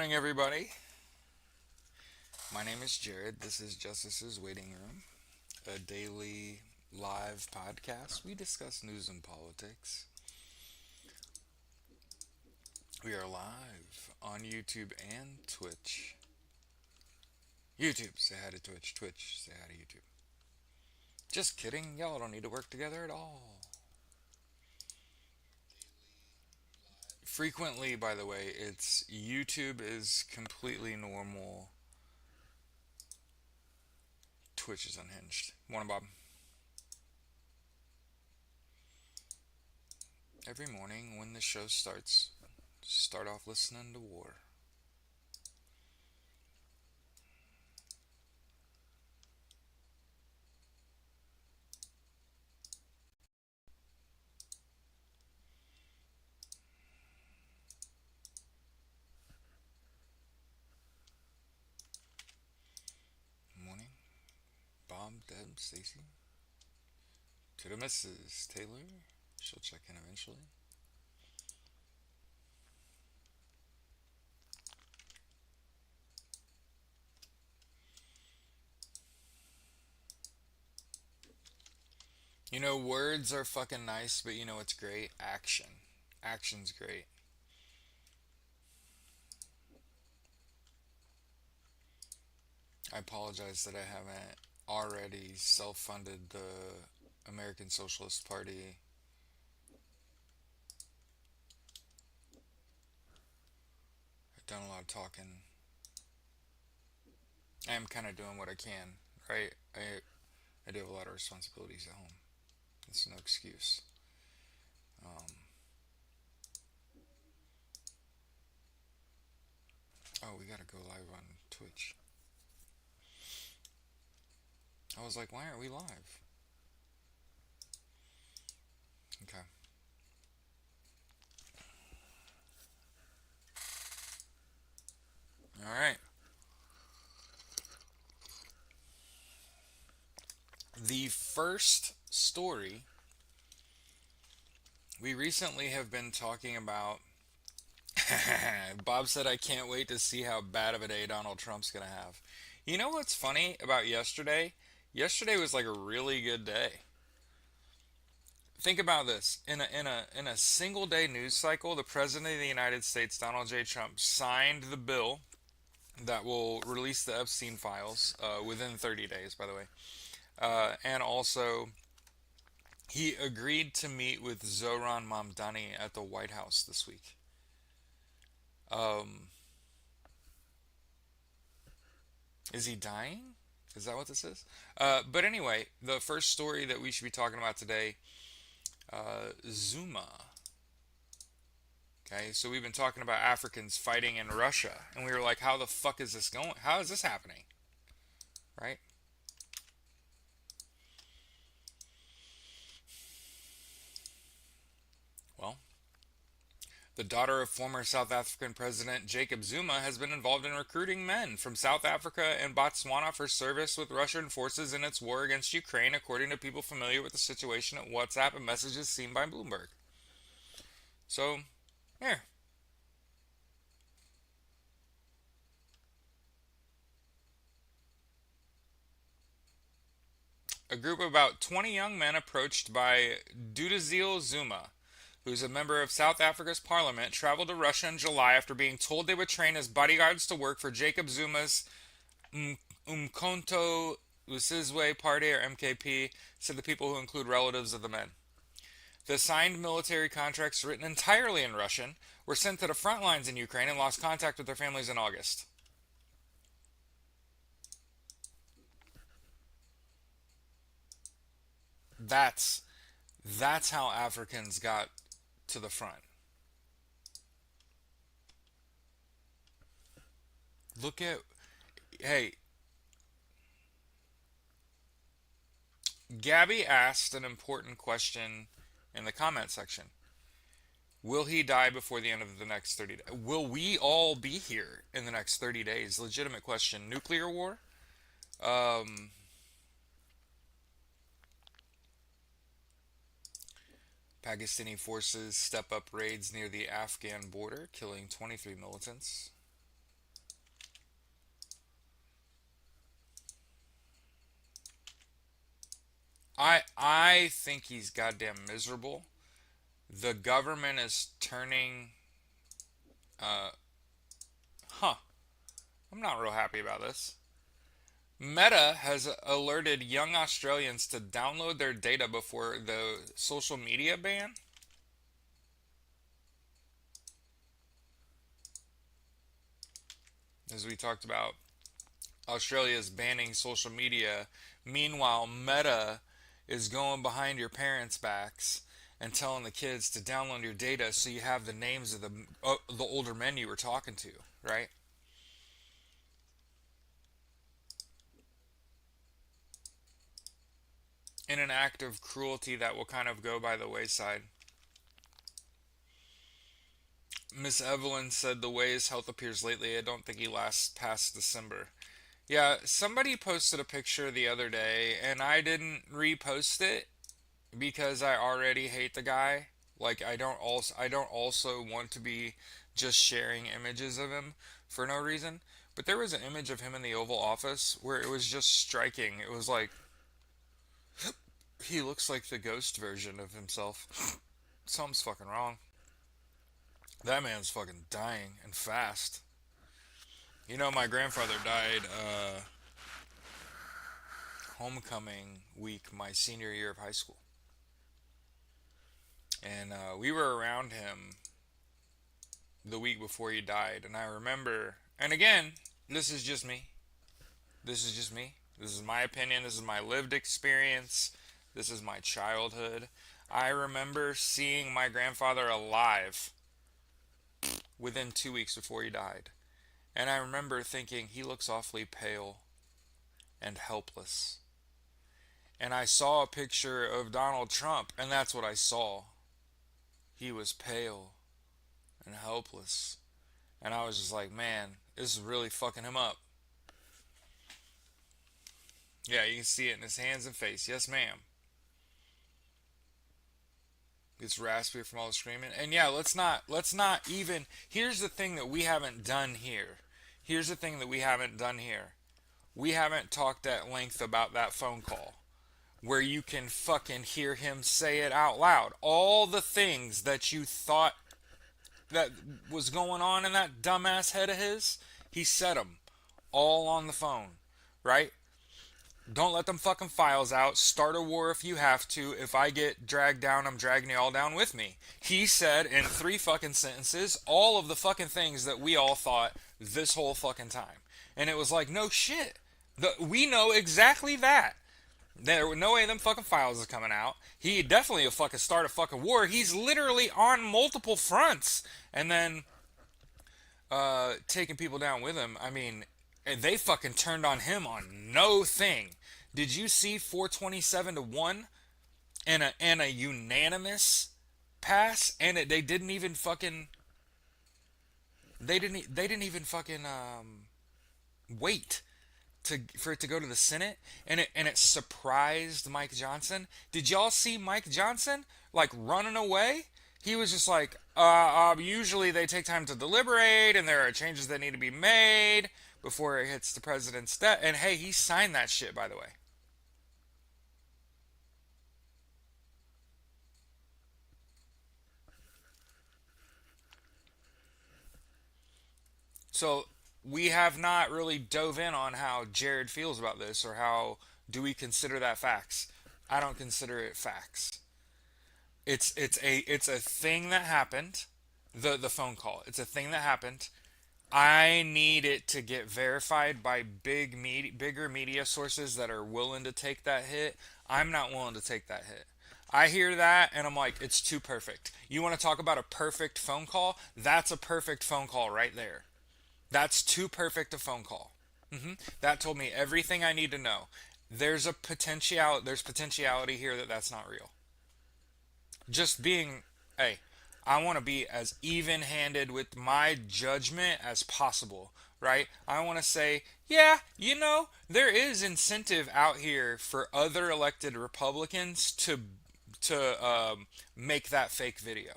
morning, everybody. My name is Jared. This is Justice's Waiting Room, a daily live podcast. We discuss news and politics. We are live on YouTube and Twitch. YouTube, say hi to Twitch. Twitch, say hi to YouTube. Just kidding, y'all don't need to work together at all. Frequently, by the way, it's YouTube is completely normal. Twitch is unhinged. Morning, Bob. Every morning when the show starts, start off listening to war. Morning. Bob, Deb, Stacy. To the Mrs. Taylor. She'll check in eventually. You know, words are fucking nice, but you know what's great? Action. Action's great. I apologize that I haven't already self funded the American Socialist Party. I've done a lot of talking. I am kind of doing what I can, right? I do have a lot of responsibilities at home. It's no excuse. Um, oh, we gotta go live on Twitch. I was like, why aren't we live? Okay. All right. The first story we recently have been talking about. Bob said, I can't wait to see how bad of a day Donald Trump's going to have. You know what's funny about yesterday? Yesterday was like a really good day. Think about this. In a single day news cycle, the President of the United States, Donald J. Trump, signed the bill that will release the Epstein files within 30 days, by the way. And also, he agreed to meet with Zohran Mamdani at the White House this week. Um, is he dying? Is that what this is? But anyway, the first story that we should be talking about today, Zuma. Okay, so we've been talking about Africans fighting in Russia, and we were like, how the fuck is this going? How is this happening? Right? Well, the daughter of former South African President Jacob Zuma has been involved in recruiting men from South Africa and Botswana for service with Russian forces in its war against Ukraine, according to people familiar with the situation at WhatsApp and messages seen by Bloomberg. So, here. A group of about 20 young men approached by Dudazile Zuma, who's a member of South Africa's parliament, traveled to Russia in July after being told they would train as bodyguards to work for Jacob Zuma's Umkhonto Usizwe Party, or MKP, said the people who include relatives of the men. The signed military contracts, written entirely in Russian, were sent to the front lines in Ukraine and lost contact with their families in August. That's that's how Africans got to the front. Look at hey, Gabby asked an important question in the comment section. Will he die before the end of the next 30 days? Will we all be here in the next 30 days? Legitimate question. Nuclear war? Um, Pakistani forces step up raids near the Afghan border, killing 23 militants. I think he's goddamn miserable. The government is turning. Uh, huh. I'm not real happy about this. Meta has alerted young Australians to download their data before the social media ban. As we talked about, Australia is banning social media. Meanwhile, Meta is going behind your parents' backs and telling the kids to download your data so you have the names of the older men you were talking to, right? In an act of cruelty that will kind of go by the wayside. Miss Evelyn said the way his health appears lately, I don't think he lasts past December. Yeah, somebody posted a picture the other day and I didn't repost it because I already hate the guy. Like I don't also want to be just sharing images of him for no reason. But there was an image of him in the Oval Office where it was just striking. It was like he looks like the ghost version of himself. Something's fucking wrong. That man's fucking dying and fast. You know, my grandfather died homecoming week, my senior year of high school, and we were around him the week before he died. And I remember, and again, this is just me. This is just me. This is my opinion. This is my lived experience. This is my childhood. I remember seeing my grandfather alive within 2 weeks before he died. And I remember thinking, he looks awfully pale and helpless. And I saw a picture of Donald Trump, and that's what I saw. He was pale and helpless. And I was just like, man, this is really fucking him up. Yeah, you can see it in his hands and face. Yes, ma'am. Gets raspy from all the screaming. And yeah, let's not even. Here's the thing that we haven't done here. Here's the thing that we haven't done here. We haven't talked at length about that phone call where you can fucking hear him say it out loud. All the things that you thought that was going on in that dumbass head of his, he said them all on the phone, right? Don't let them fucking files out. Start a war if you have to. If I get dragged down, I'm dragging you all down with me. He said in 3 fucking sentences all of the fucking things that we all thought this whole fucking time. And it was like, no shit. We know exactly that. There were no way them fucking files is coming out. He definitely a fucking start a fucking war. He's literally on multiple fronts. And then taking people down with him. I mean, they fucking turned on him on no thing. Did you see 427-1 and a unanimous pass? And they didn't even fucking they didn't even fucking wait for it to go to the Senate, and it surprised Mike Johnson. Did y'all see Mike Johnson like running away? He was just like, usually they take time to deliberate, and there are changes that need to be made before it hits the president's desk. And hey, he signed that shit, by the way. So we have not really dove in on how Jared feels about this, or how do we consider that facts. I don't consider it facts. It's a thing that happened. The phone call. It's a thing that happened. I need it to get verified by bigger media sources that are willing to take that hit. I'm not willing to take that hit. I hear that and I'm like, it's too perfect. You want to talk about a perfect phone call? That's a perfect phone call right there. That's too perfect a phone call. That told me everything I need to know. There's potentiality here that that's not real. Just being, hey, I want to be as even handed with my judgment as possible, right? I want to say, yeah, there is incentive out here for other elected Republicans to make that fake video.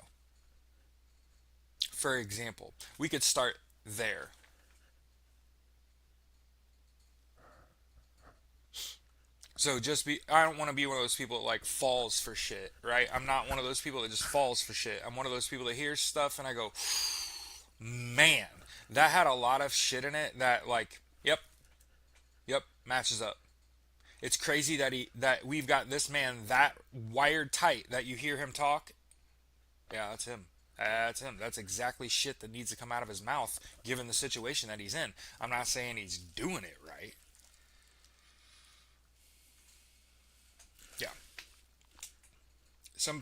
For example, we could start there. So just be, I don't want to be one of those people that like falls for shit, right? I'm not one of those people that just falls for shit. I'm one of those people that hears stuff and I go, man, that had a lot of shit in it that like, yep, yep, matches up. It's crazy that we've got this man that wired tight that you hear him talk. Yeah, that's him. That's him. That's exactly shit that needs to come out of his mouth given the situation that he's in. I'm not saying he's doing it right. Yeah. Some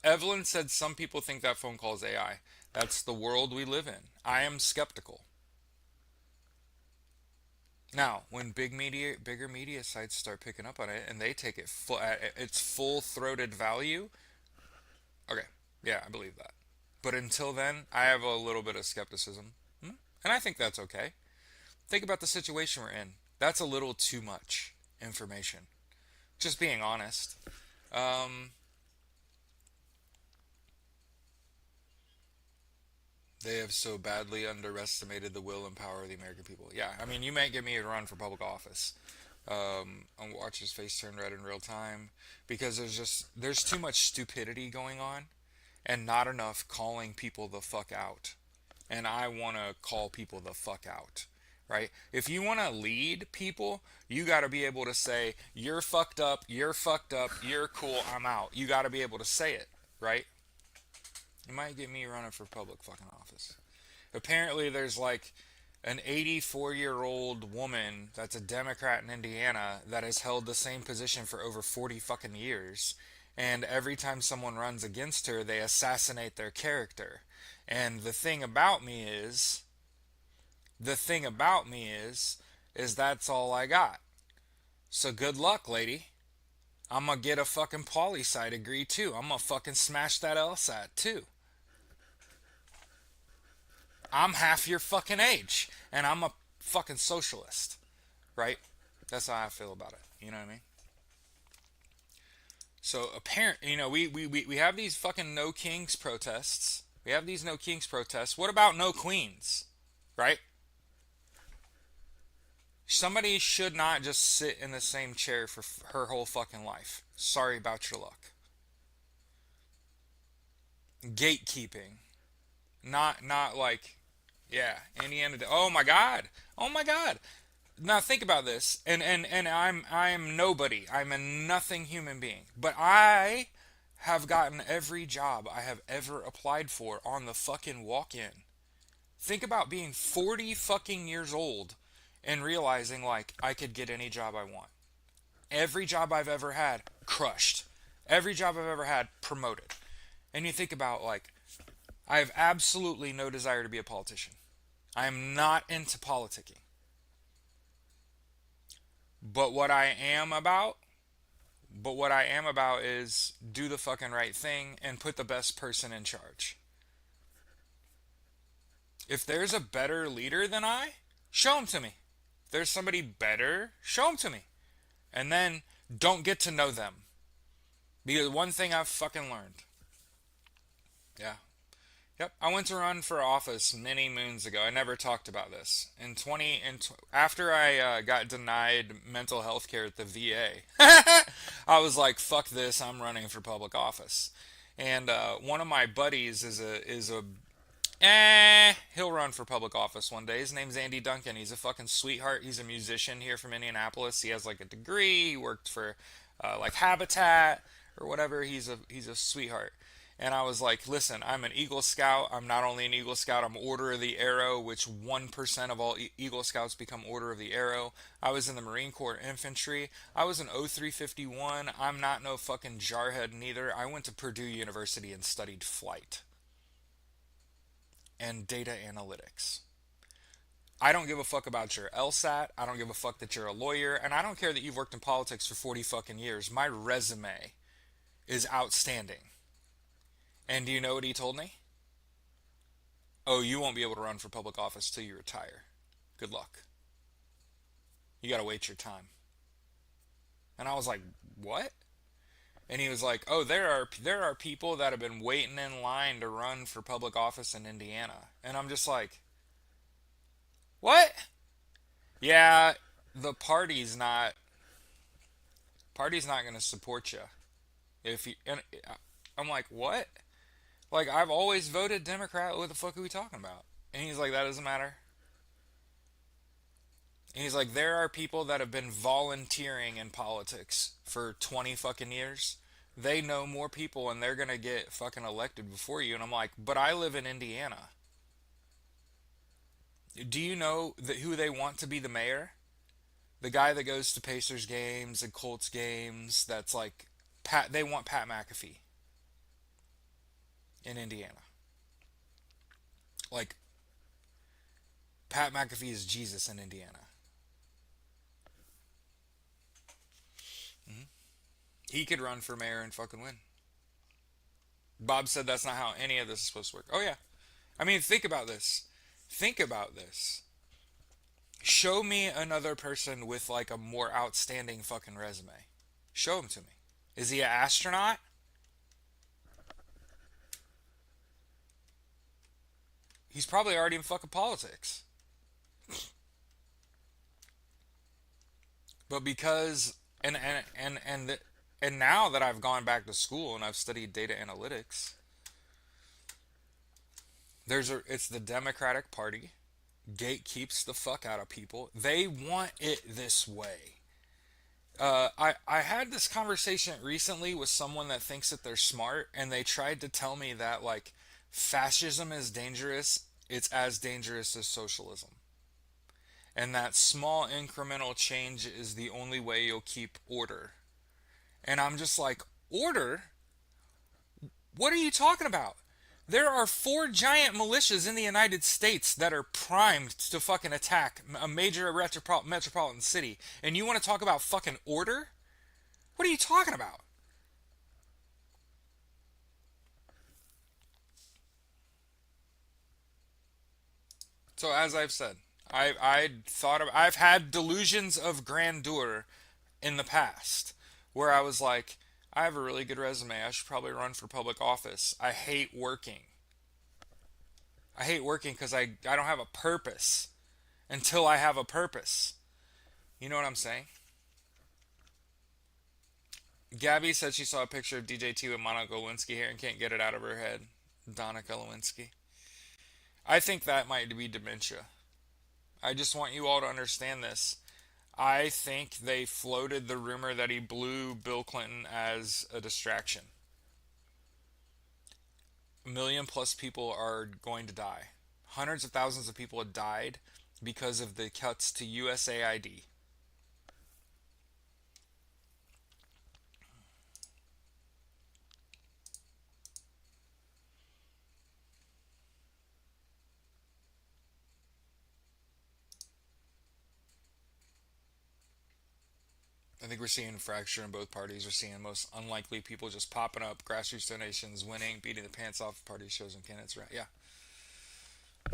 Evelyn said some people think that phone call is AI. That's the world we live in. I am skeptical. Now, when bigger media sites start picking up on it and they take it at its full-throated value, okay, yeah, I believe that. But until then, I have a little bit of skepticism, and I think that's okay. Think about the situation we're in. That's a little too much information. Just being honest. Um, They have so badly underestimated the will and power of the American people. Yeah, I mean, you might get me a run for public office. And watch his face turn red in real time because there's too much stupidity going on and not enough calling people the fuck out. And I want to call people the fuck out. Right? If you want to lead people, you got to be able to say, you're fucked up, you're cool, I'm out. You got to be able to say it, right? You might get me running for public fucking office. Apparently, there's like an 84-year-old woman that's a Democrat in Indiana that has held the same position for over 40 fucking years. And every time someone runs against her, they assassinate their character. And the thing about me is that's all I got. So good luck, lady. I'm gonna get a fucking poli sci degree too. I'm gonna fucking smash that LSAT too. I'm half your fucking age, and I'm a fucking socialist, right? That's how I feel about it. You know what I mean? So apparent, we have these fucking no kings protests. We have these no kings protests. What about no queens, right? Somebody should not just sit in the same chair for her whole fucking life. Sorry about your luck. Gatekeeping, not like, yeah, Indiana. Oh my God. Oh my God. Now think about this, and I'm nobody. I'm a nothing human being, but I have gotten every job I have ever applied for on the fucking walk-in. Think about being 40 fucking years old and realizing like I could get any job I want. Every job I've ever had crushed. Every job I've ever had promoted. And you think about like I have absolutely no desire to be a politician. I am not into politicking. But what I am about, but what I am about is do the fucking right thing and put the best person in charge. If there's a better leader than I, show him to me. If there's somebody better, show him to me. And then don't get to know them. Because one thing I've fucking learned. Yeah. Yep, I went to run for office many moons ago. I never talked about this. After I got denied mental health care at the VA, I was like, "Fuck this! I'm running for public office." And one of my buddies he'll run for public office one day. His name's Andy Duncan. He's a fucking sweetheart. He's a musician here from Indianapolis. He has like a degree. He worked for like Habitat or whatever. He's a sweetheart. And I was like, listen, I'm an Eagle Scout. I'm not only an Eagle Scout, I'm Order of the Arrow, which 1% of all Eagle Scouts become Order of the Arrow. I was in the Marine Corps Infantry. I was an O351. I'm not no fucking jarhead neither. I went to Purdue University and studied flight and data analytics. I don't give a fuck about your LSAT. I don't give a fuck that you're a lawyer. And I don't care that you've worked in politics for 40 fucking years. My resume is outstanding. And do you know what he told me? Oh, you won't be able to run for public office till you retire. Good luck. You gotta wait your time. And I was like, what? And he was like, oh, there are people that have been waiting in line to run for public office in Indiana. And I'm just like, what? Yeah, the party's not. Party's not going to support you if you. And I'm like, what? Like, I've always voted Democrat. What the fuck are we talking about? And he's like, that doesn't matter. And he's like, there are people that have been volunteering in politics for 20 fucking years. They know more people and they're gonna get fucking elected before you. And I'm like, but I live in Indiana. Do you know who they want to be the mayor? The guy that goes to Pacers games and Colts games. That's like Pat. They want Pat McAfee in Indiana. Like Pat McAfee is Jesus in Indiana. Hmm. He could run for mayor and fucking win. Bob said that's not how any of this is supposed to work. Oh yeah. I mean, think about this. Think about this. Show me another person with like a more outstanding fucking resume. Show him to me. Is he an astronaut? He's probably already in fucking politics. But because and now that I've gone back to school and I've studied data analytics, it's the Democratic Party gatekeeps the fuck out of people. They want it this way. I had this conversation recently with someone that thinks that they're smart, and they tried to tell me that like fascism is dangerous. It's as dangerous as socialism, and that small incremental change is the only way you'll keep order. And I'm just like, order? What are you talking about? There are four giant militias in the United States that are primed to fucking attack a major metropolitan city, and you want to talk about fucking order? What are you talking about? So as I've said, I've had delusions of grandeur in the past where I was like, I have a really good resume. I should probably run for public office. I hate working. I hate working because I don't have a purpose until I have a purpose. You know what I'm saying? Gabby said she saw a picture of DJ2 with Monica Lewinsky here and can't get it out of her head. Donica Lewinsky. I think that might be dementia. I just want you all to understand this. I think they floated the rumor that he blew Bill Clinton as a distraction. A million plus people are going to die. Hundreds of thousands of people have died because of the cuts to USAID. I think we're seeing fracture in both parties. We're seeing most unlikely people just popping up, grassroots donations, winning, beating the pants off party shows and candidates. Right? Yeah,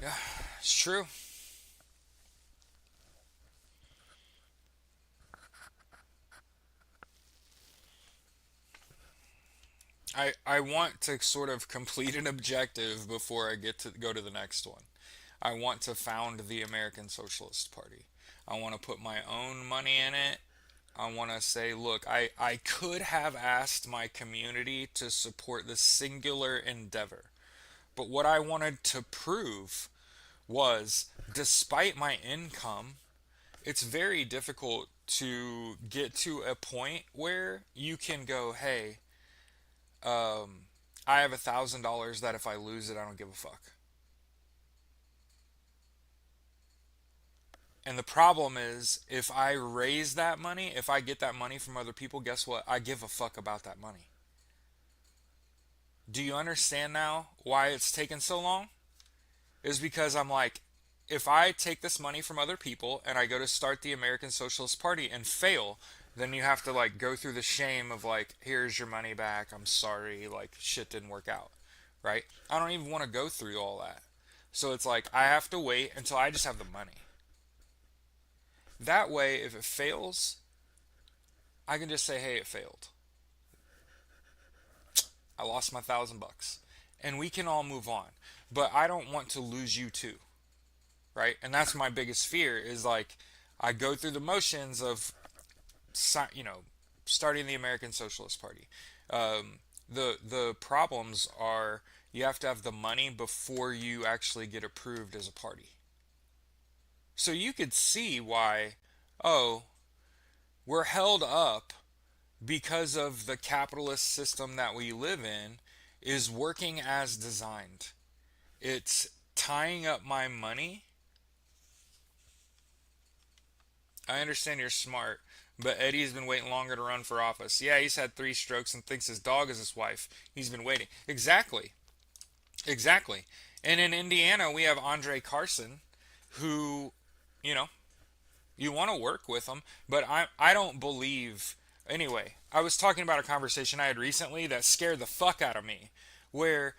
yeah, it's true. I want to sort of complete an objective before I get to go to the next one. I want to found the American Socialist Party. I want to put my own money in it. I want to say, look, I could have asked my community to support this singular endeavor. But what I wanted to prove was, despite my income, it's very difficult to get to a point where you can go, hey, I have $1,000 that if I lose it, I don't give a fuck. And the problem is, if I raise that money, if I get that money from other people, guess what? I give a fuck about that money. Do you understand now why it's taken so long? Is because I'm like, if I take this money from other people and I go to start the American Socialist Party and fail, then you have to like go through the shame of like, here's your money back. I'm sorry, like shit didn't work out, right? I don't even want to go through all that. So it's like I have to wait until I just have the money. That way, if it fails, I can just say, hey, it failed. I lost my $1,000, and we can all move on. But I don't want to lose you too, right? And that's my biggest fear is like I go through the motions of, you know, starting the American Socialist Party. The problems are you have to have the money before you actually get approved as a party. So you could see why, oh, we're held up because of the capitalist system that we live in is working as designed. It's tying up my money. I understand you're smart, but Eddie's been waiting longer to run for office. Yeah, he's had 3 strokes and thinks his dog is his wife. He's been waiting. Exactly. Exactly. And in Indiana, we have Andre Carson, who, you know, you want to work with him, but I don't believe. Anyway, I was talking about a conversation I had recently that scared the fuck out of me, where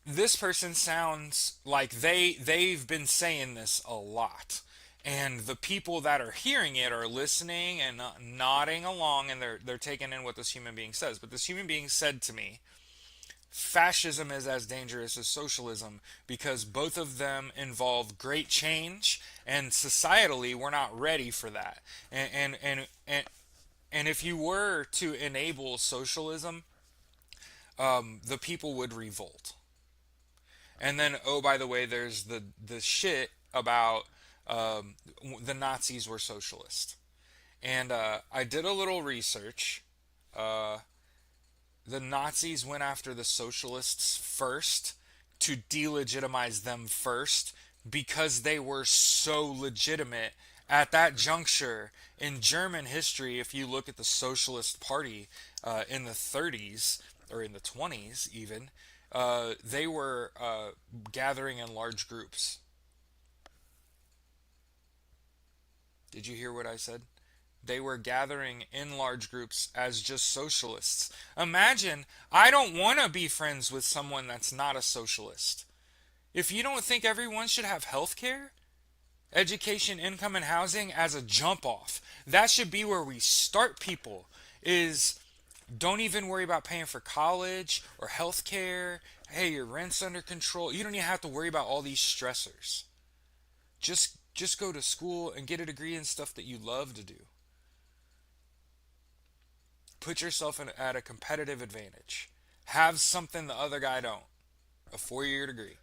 this person sounds like they've been saying this a lot, and the people that are hearing it are listening and nodding along, and they're taking in what this human being says. But this human being said to me, fascism is as dangerous as socialism because both of them involve great change, and societally we're not ready for that. And if you were to enable socialism, the people would revolt. And then, oh, by the way, there's the shit about um, the Nazis were socialist. And I did a little research. Uh, the Nazis went after the socialists first to delegitimize them first because they were so legitimate at that juncture in German history. If you look at the Socialist Party in the 30s or in the 20s, even, they were gathering in large groups. Did you hear what I said? They were gathering in large groups as just socialists. Imagine, I don't want to be friends with someone that's not a socialist. If you don't think everyone should have health care, education, income, and housing as a jump off, that should be where we start people. Is don't even worry about paying for college or health care. Hey, your rent's under control. You don't even have to worry about all these stressors. Just go to school and get a degree in stuff that you love to do. Put yourself at a competitive advantage. Have something the other guy don't. A 4-year degree.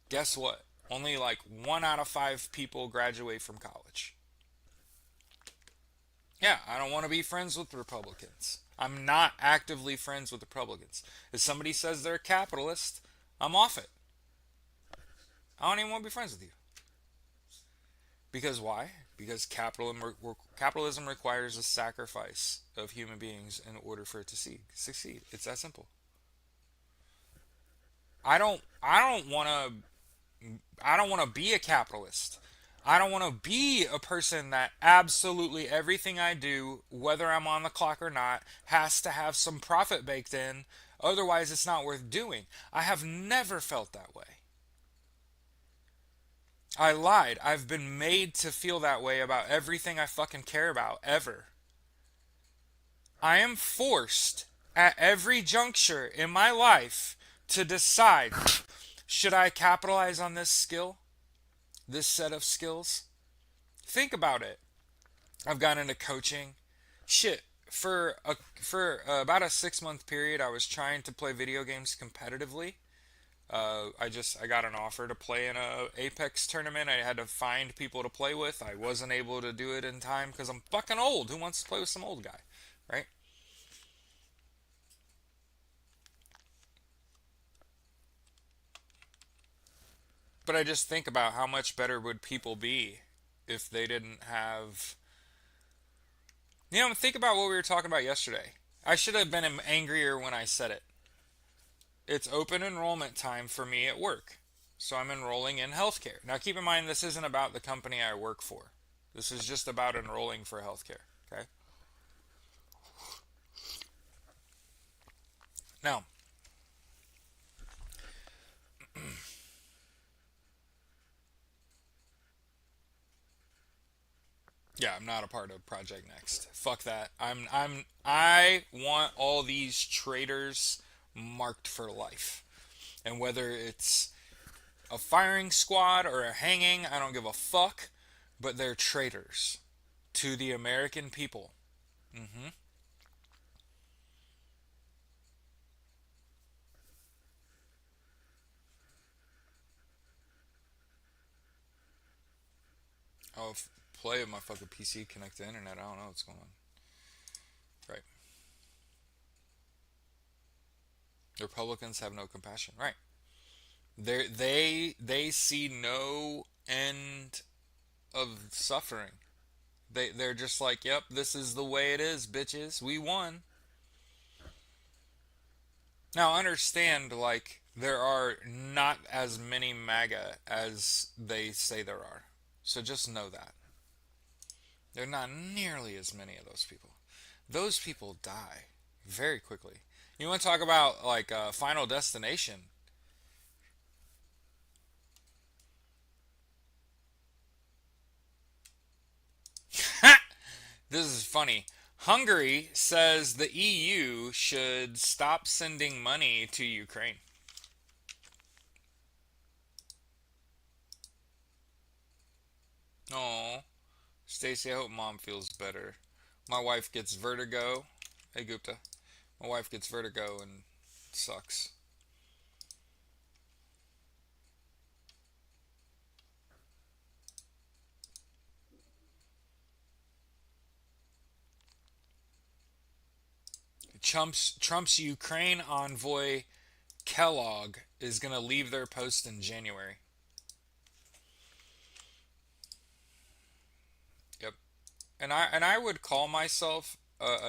Guess what? Only like 1 out of 5 people graduate from college. Yeah, I don't want to be friends with Republicans. I'm not actively friends with Republicans. If somebody says they're a capitalist, I'm off it. I don't even want to be friends with you. Because why? Because capitalism requires a sacrifice of human beings in order for it to succeed. It's that simple. I don't want to be a capitalist. I don't want to be a person that absolutely everything I do, whether I'm on the clock or not, has to have some profit baked in. Otherwise, it's not worth doing. I have never felt that way. I lied. I've been made to feel that way about everything I fucking care about, ever. I am forced at every juncture in my life to decide, should I capitalize on this skill? This set of skills? Think about it. I've gotten into coaching. Shit, about a 6 month period, I was trying to play video games competitively. I got an offer to play in a Apex tournament. I had to find people to play with. I wasn't able to do it in time because I'm fucking old. Who wants to play with some old guy, right? But I just think about how much better would people be if they didn't have. Think about what we were talking about yesterday. I should have been angrier when I said it. It's open enrollment time for me at work. So I'm enrolling in healthcare. Now keep in mind this isn't about the company I work for. This is just about enrolling for healthcare. Okay? Now, yeah, I'm not a part of Project Next. Fuck that. I want all these traitors marked for life. And whether it's a firing squad or a hanging, I don't give a fuck, but they're traitors to the American people. Mhm. Oh, play my fucking PC connect to internet. I don't know what's going on. Right. The Republicans have no compassion. Right. They see no end of suffering. They're just like, yep, this is the way it is, bitches. We won. Now understand, like, there are not as many MAGA as they say there are. So just know that. There are not nearly as many of those people. Those people die very quickly. You want to talk about, like, Final Destination? This is funny. Hungary says the EU should stop sending money to Ukraine. Oh, Stacy, I hope mom feels better. My wife gets vertigo. Hey, Gupta. My wife gets vertigo and it sucks. Trump's Ukraine envoy Kellogg is going to leave their post in January. Yep. And I would call myself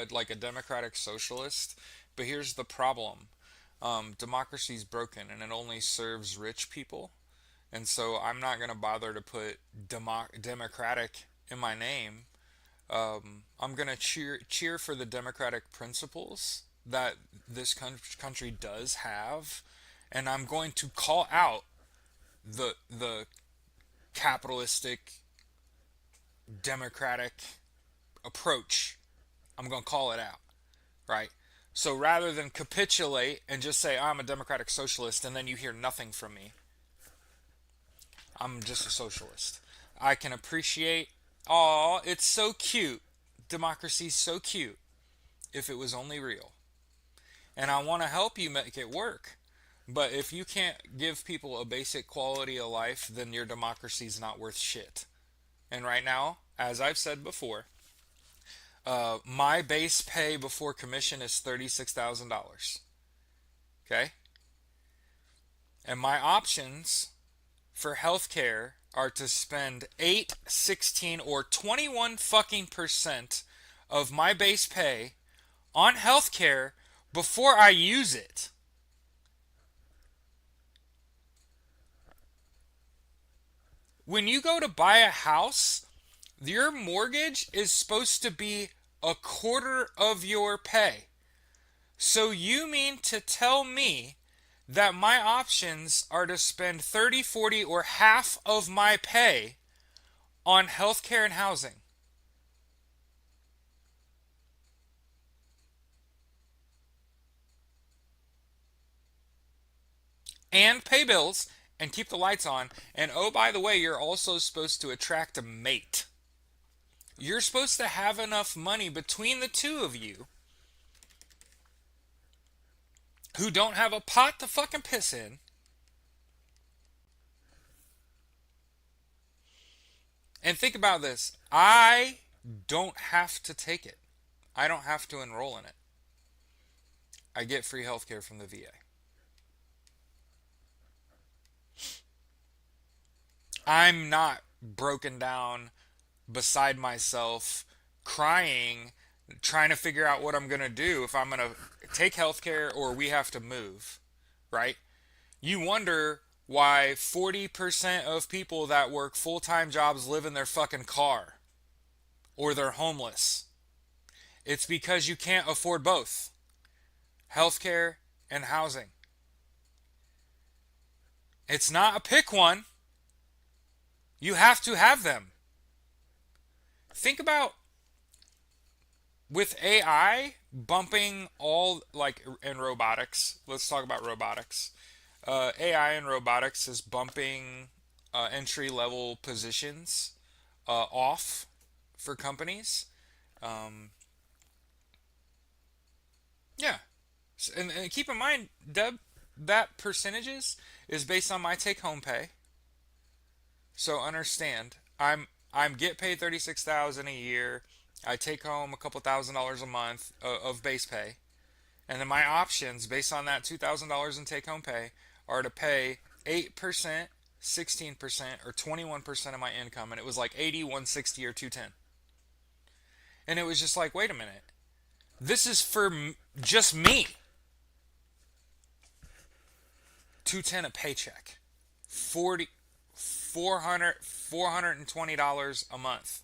like a democratic socialist, but here's the problem. Democracy's broken and it only serves rich people. And so I'm not going to bother to put democratic in my name. I'm going to cheer for the democratic principles that this country does have, and I'm going to call out the capitalistic democratic approach. I'm going to call it out, right? So rather than capitulate and just say I'm a democratic socialist and then you hear nothing from me, I'm just a socialist. I can appreciate, aw, it's so cute. Democracy's so cute if it was only real. And I want to help you make it work. But if you can't give people a basic quality of life, then your democracy's not worth shit. And right now, as I've said before, my base pay before commission is $36,000. Okay? And my options for healthcare are to spend 8, 16, or 21 fucking percent of my base pay on healthcare before I use it. When you go to buy a house, your mortgage is supposed to be a quarter of your pay. So you mean to tell me that my options are to spend 30, 40, or half of my pay on healthcare and housing? And pay bills and keep the lights on. And oh, by the way, you're also supposed to attract a mate. You're supposed to have enough money between the two of you who don't have a pot to fucking piss in. And think about this. I don't have to take it. I don't have to enroll in it. I get free healthcare from the VA. I'm not broken down beside myself, crying, trying to figure out what I'm going to do if I'm going to take healthcare or we have to move, right? You wonder why 40% of people that work full time jobs live in their fucking car or they're homeless. It's because you can't afford both healthcare and housing. It's not a pick one, you have to have them. Think about with AI bumping all like in robotics. Let's talk about robotics. AI and robotics is bumping entry level positions off for companies. Um, yeah, and keep in mind, Deb, that percentages is based on my take home pay. So understand, I get paid 36,000 a year. I take home a couple $1,000 a month of base pay, and then my options based on that $2,000 in take home pay are to pay 8%, 16%, or 21% of my income, and it was like 80, 160, or 210. And it was just like, wait a minute, this is for just me. 210 a paycheck, 40, 400, $420 a month.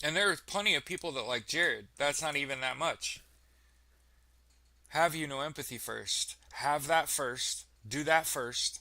And there are plenty of people that like Jared. That's not even that much. Have you no empathy first? Have that first. Do that first.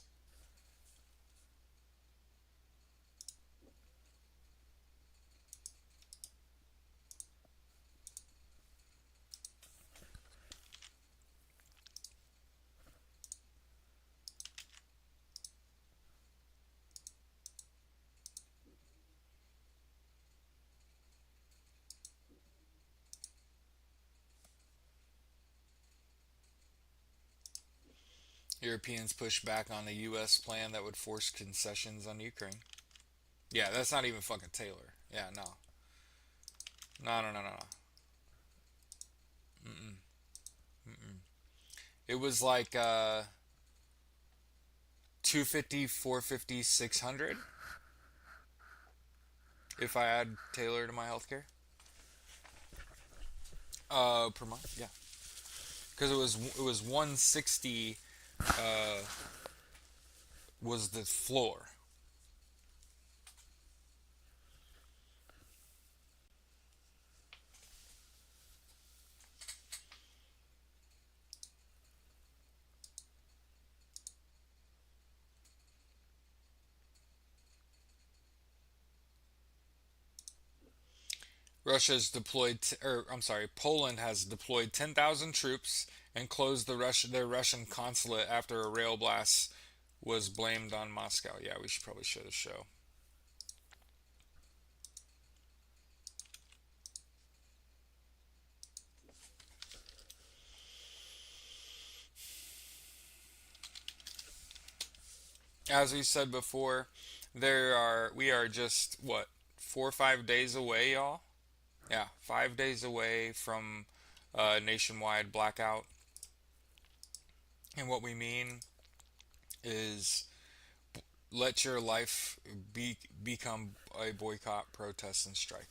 Europeans push back on the U.S. plan that would force concessions on Ukraine. Yeah, that's not even fucking Taylor. Yeah, no. No, no, no, no, no. Mm-mm. Mm-mm. It was like 250, 450, 600 if I add Taylor to my healthcare. Per month, yeah. Because it was 160 uh was the floor. Russia's deployed, or I'm sorry, Poland has deployed 10,000 troops and closed their Russian consulate after a rail blast was blamed on Moscow. Yeah, we should probably show the show. As we said before, we are just what 4 or 5 days away, y'all. Yeah, 5 days away from nationwide blackout. And what we mean is let your life become a boycott, protest, and strike.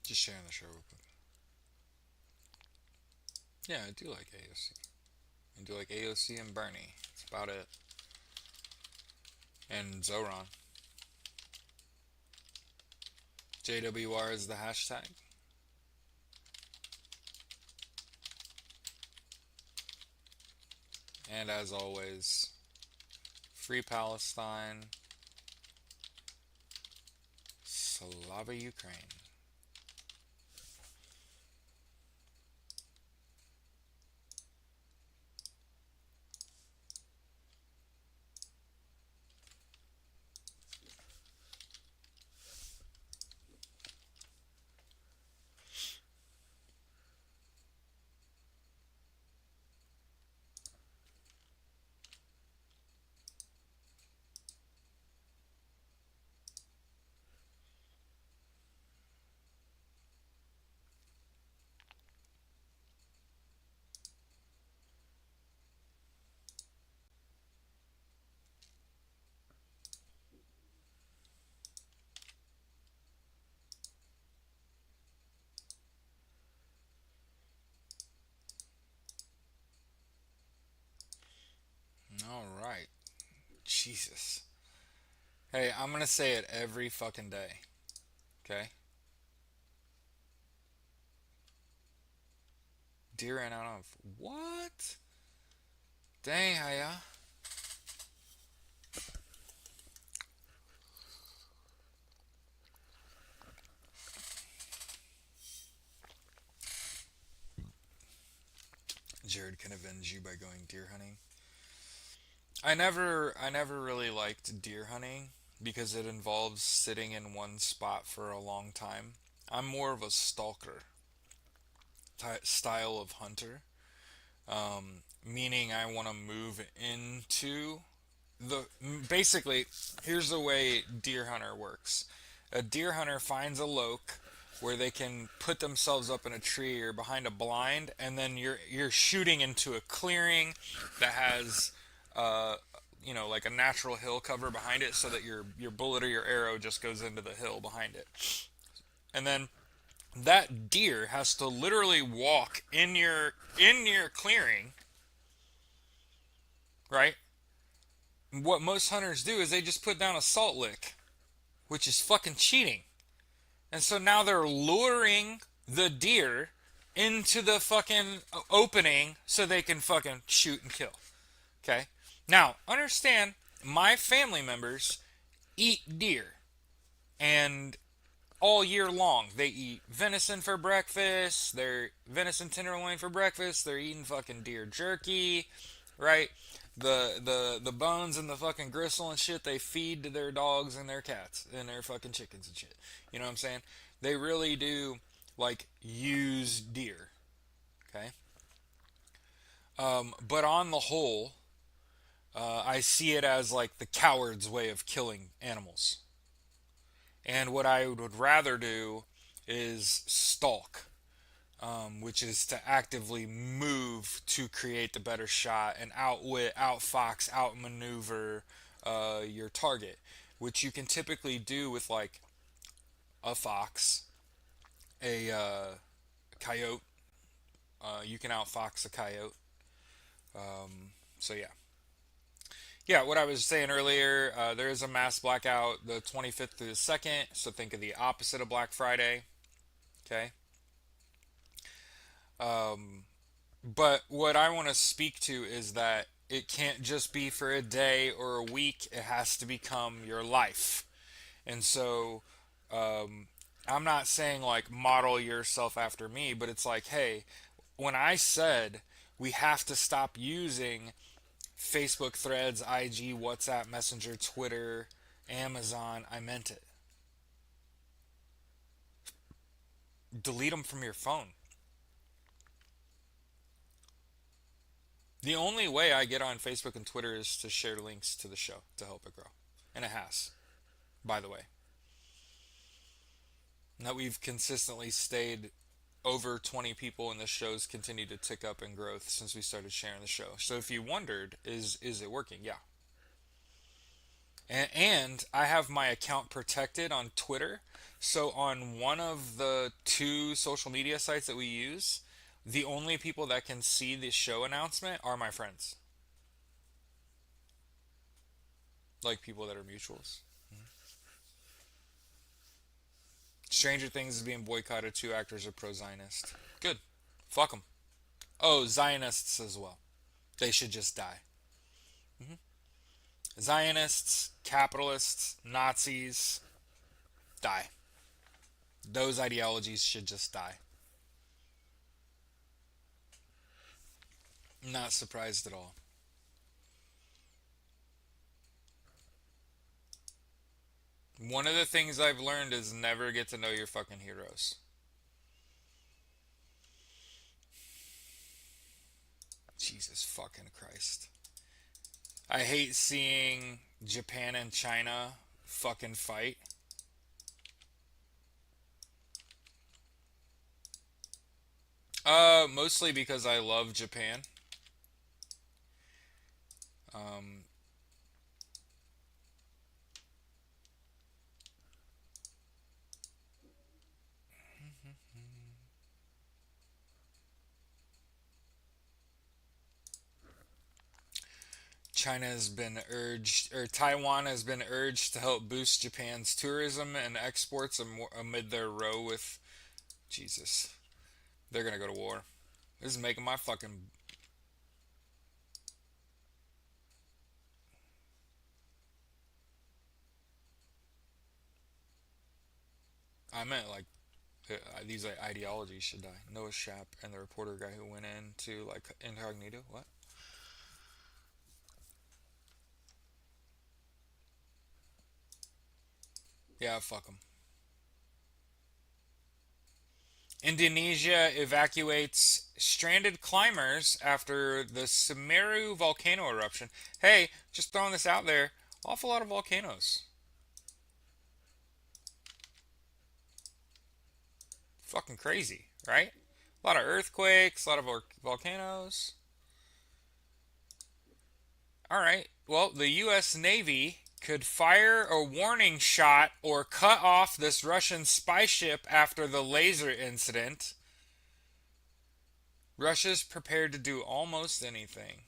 Just sharing the show real quick. Yeah, I do like AOC. I do like AOC and Bernie. That's about it. And Zoran. JWR is the hashtag. And as always, free Palestine, Slava Ukraine. All right. Jesus. Hey, I'm gonna say it every fucking day. Okay? Deer ran out of what? Dang, yeah. Jared can avenge you by going deer hunting. I never really liked deer hunting because it involves sitting in one spot for a long time. I'm more of a stalker style of hunter, meaning I want to move into the basically. Here's the way deer hunter works. A deer hunter finds a loke where they can put themselves up in a tree or behind a blind, and then you're shooting into a clearing that has uh, like a natural hill cover behind it, so that your bullet or your arrow just goes into the hill behind it, and then that deer has to literally walk in your clearing, right? What most hunters do is they just put down a salt lick, which is fucking cheating. And so now they're luring the deer into the fucking opening so they can fucking shoot and kill. Okay? Now, understand, my family members eat deer. And all year long, they eat venison for breakfast. They're venison tenderloin for breakfast. They're eating fucking deer jerky, right? The bones and the fucking gristle and shit they feed to their dogs and their cats and their fucking chickens and shit. You know what I'm saying? They really do like use deer. Okay. But on the whole, I see it as like the coward's way of killing animals. And what I would rather do is stalk, which is to actively move to create the better shot and outwit, outfox, outmaneuver your target, which you can typically do with like a fox, a coyote. You can outfox a coyote. So yeah. Yeah, what I was saying earlier, there is a mass blackout the 25th through the 2nd, so think of the opposite of Black Friday. Okay. But what I want to speak to is that it can't just be for a day or a week, it has to become your life. And so I'm not saying like model yourself after me, but it's like, hey, when I said we have to stop using Facebook threads, IG, WhatsApp, Messenger, Twitter, Amazon, I meant it. Delete them from your phone. The only way I get on Facebook and Twitter is to share links to the show to help it grow. And it has, by the way. And that we've consistently stayed over 20 people and the show's continued to tick up in growth since we started sharing the show. So if you wondered, is it working? Yeah. And I have my account protected on Twitter. So on one of the two social media sites that we use, the only people that can see the show announcement are my friends, like people that are mutuals. Stranger Things is being boycotted. Two actors are pro-Zionist. Good. Fuck them. Oh, Zionists as well. They should just die. Zionists, capitalists, Nazis, die. Those ideologies should just die. Not surprised at all. One of the things I've learned is never get to know your fucking heroes. Jesus fucking Christ. I hate seeing Japan and China fucking fight. Mostly because I love Japan. Um, China has been urged, or Taiwan has been urged to help boost Japan's tourism and exports amid their row with Jesus. They're gonna go to war. This is making my fucking. I meant like these like, ideologies should die. Noah Shap and the reporter guy who went into like incognito. What? Yeah, fuck them. Indonesia evacuates stranded climbers after the Semeru volcano eruption. Hey, just throwing this out there. Awful lot of volcanoes. Fucking crazy, right? A lot of earthquakes, a lot of volcanoes. All right. Well, the U.S. Navy could fire a warning shot or cut off this Russian spy ship after the laser incident. Russia's prepared to do almost anything.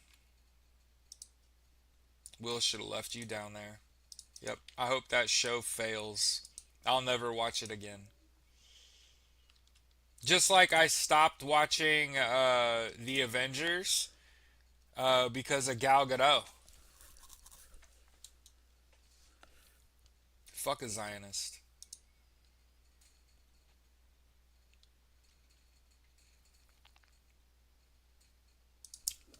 Will should have left you down there. Yep. I hope that show fails. I'll never watch it again. Just like I stopped watching The Avengers because of Gal Gadot. Fuck a Zionist.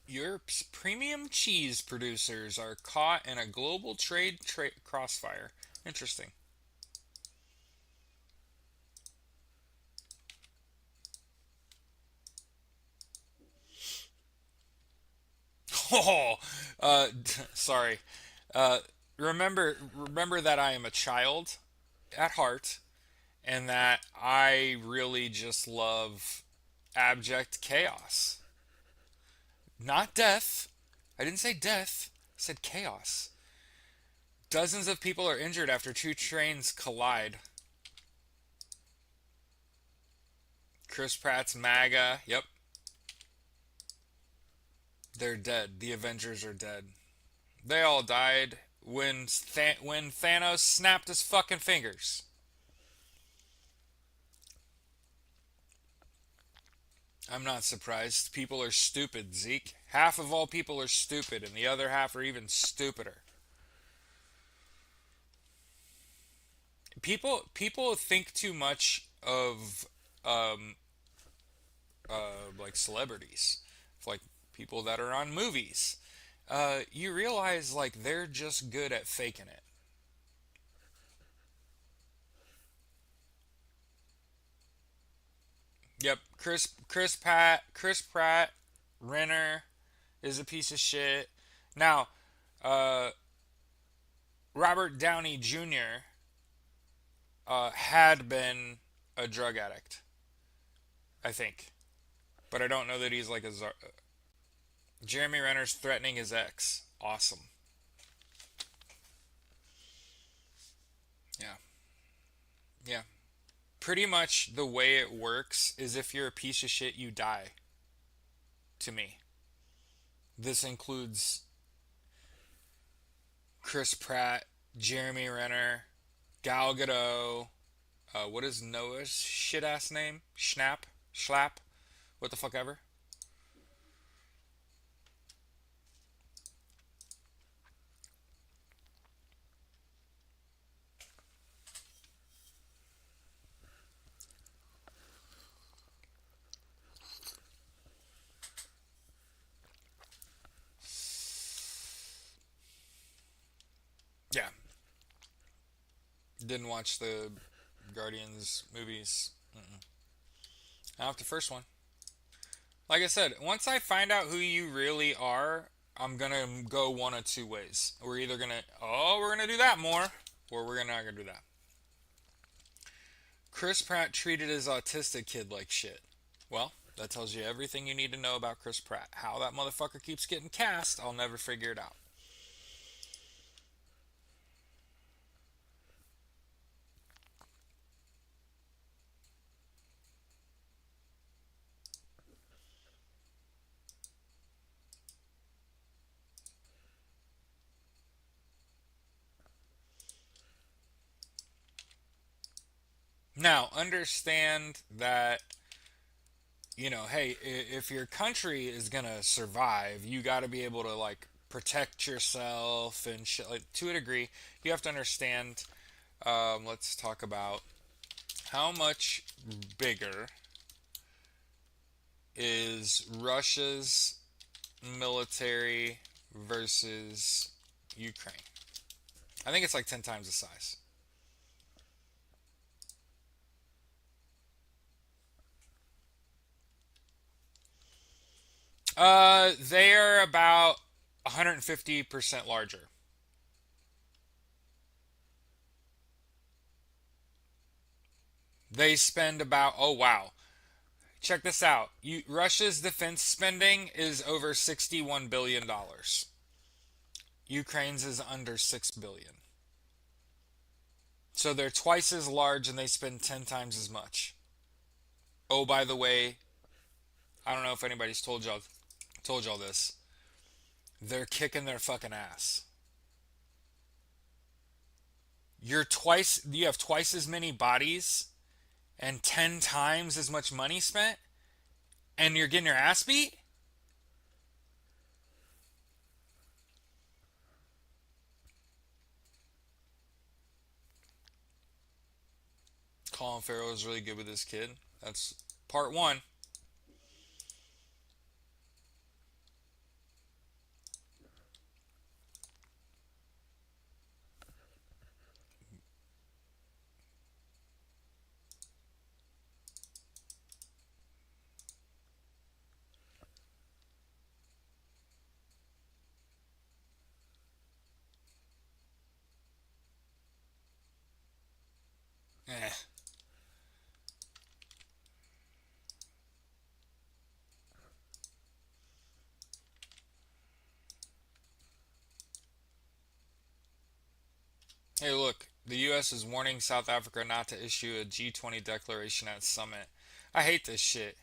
Europe's premium cheese producers are caught in a global trade crossfire. Interesting. Oh, sorry. Uh, remember that I am a child at heart, and that I really just love abject chaos. Not death. I didn't say death. I said chaos. Dozens of people are injured after two trains collide. Chris Pratt's MAGA. Yep. They're dead. The Avengers are dead. They all died when Thanos snapped his fucking fingers. I'm not surprised. People are stupid, Zeke. Half of all people are stupid, and the other half are even stupider. People think too much of um, like celebrities, like people that are on movies. You realize like they're just good at faking it. Yep, Chris Pratt, Renner is a piece of shit. Now, uh, Robert Downey Jr. Had been a drug addict, I think, but I don't know that he's like a. Jeremy Renner's threatening his ex. Awesome. Yeah, yeah. Pretty much the way it works is if you're a piece of shit, you die. To me, this includes Chris Pratt, Jeremy Renner, Gal Gadot. What is Noah's shit ass name? Schlap, what the fuck ever. Yeah, didn't watch the Guardians movies. Not the first one. Like I said, once I find out who you really are, I'm gonna go one of two ways. We're either gonna, oh, we're gonna do that more, or we're not gonna do that. Chris Pratt treated his autistic kid like shit. Well, that tells you everything you need to know about Chris Pratt. How that motherfucker keeps getting cast, I'll never figure it out. Now, understand that, hey, if your country is gonna survive, you got to be able to like protect yourself and shit. Like to a degree, you have to understand. Let's talk about how much bigger is Russia's military versus Ukraine. I think it's like 10 times the size. They are about 150% larger. They spend about, oh wow. Check this out. Russia's defense spending is over $61 billion. Ukraine's is under 6 billion. So they're twice as large and they spend 10 times as much. Oh, by the way, I don't know if anybody's told y'all this. They're kicking their fucking ass. You have twice as many bodies and 10 times as much money spent and you're getting your ass beat? Colin Farrell is really good with this kid. That's part one. Eh. Hey, look, the U.S. is warning South Africa not to issue a G20 declaration at summit. I hate this shit.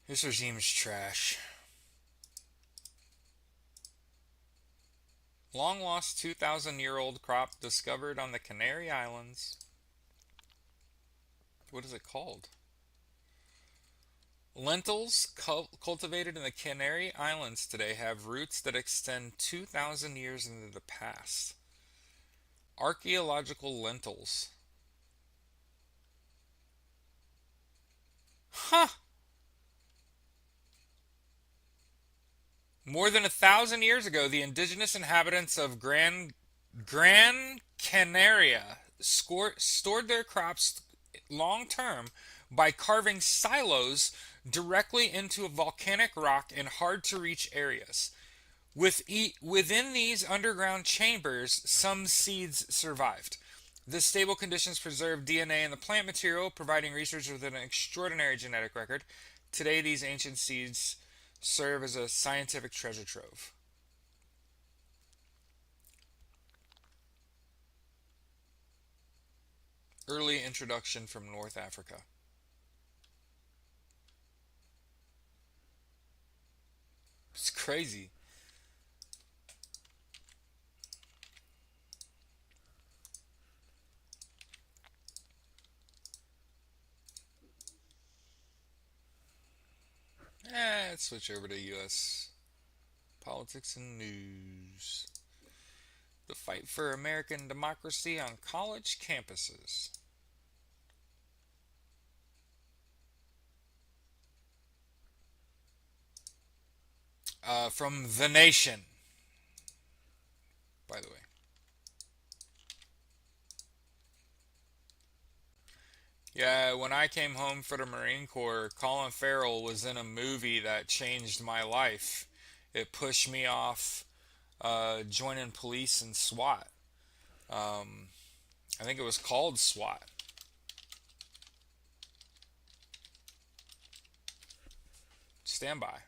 This regime's trash. Long lost 2,000-year-old crop discovered on the Canary Islands. What is it called? Lentils cultivated in the Canary Islands today have roots that extend 2,000 years into the past. Archaeological lentils. Huh! More than 1,000 years ago, the indigenous inhabitants of Gran Canaria stored their crops long term by carving silos directly into a volcanic rock in hard to reach areas. Within these underground chambers, some seeds survived. This stable conditions preserved DNA in the plant material, providing researchers with an extraordinary genetic record. Today, these ancient seeds serve as a scientific treasure trove. Early introduction from North Africa. It's crazy. Let's switch over to U.S. politics and news. The fight for American democracy on college campuses. From The Nation, by the way. Yeah, when I came home for the Marine Corps, Colin Farrell was in a movie that changed my life. It pushed me off joining police and SWAT. Um, I think it was called SWAT. Stand by.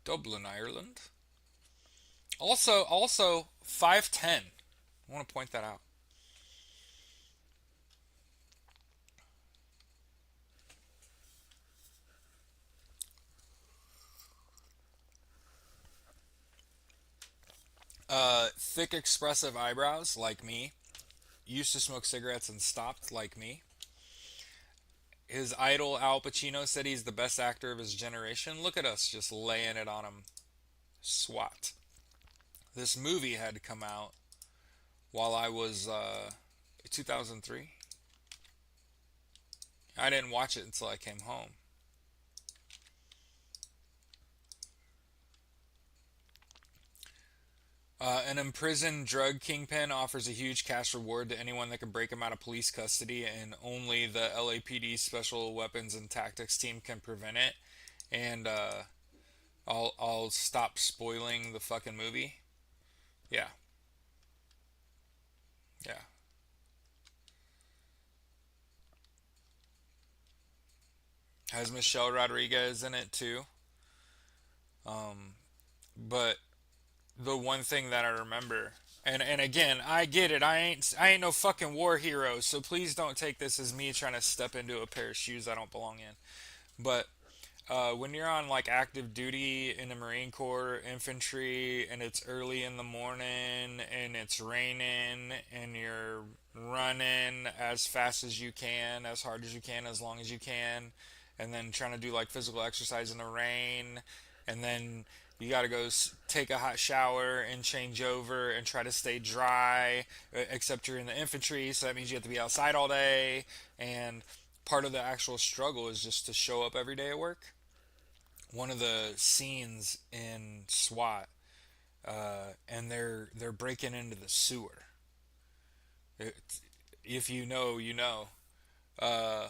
Dublin, Ireland. Also 5'10". I want to point that out. Thick, expressive eyebrows, like me. Used to smoke cigarettes and stopped, like me. His idol Al Pacino said he's the best actor of his generation. Look at us just laying it on him. SWAT. This movie had come out while I was 2003. I didn't watch it until I came home. An imprisoned drug kingpin offers a huge cash reward to anyone that can break him out of police custody, and only the LAPD Special Weapons and Tactics team can prevent it. And I'll stop spoiling the fucking movie. Yeah, yeah. Has Michelle Rodriguez in it too. But the one thing that I remember, and again, I get it. I ain't no fucking war hero, so please don't take this as me trying to step into a pair of shoes I don't belong in. But when you're on like active duty in the Marine Corps infantry and it's early in the morning and it's raining and you're running as fast as you can, as hard as you can, as long as you can, and then trying to do like physical exercise in the rain, and then you got to go take a hot shower and change over and try to stay dry, except you're in the infantry, so that means you have to be outside all day. And part of the actual struggle is just to show up every day at work. One of the scenes in SWAT, and they're breaking into the sewer. It, if you know, you know. Uh,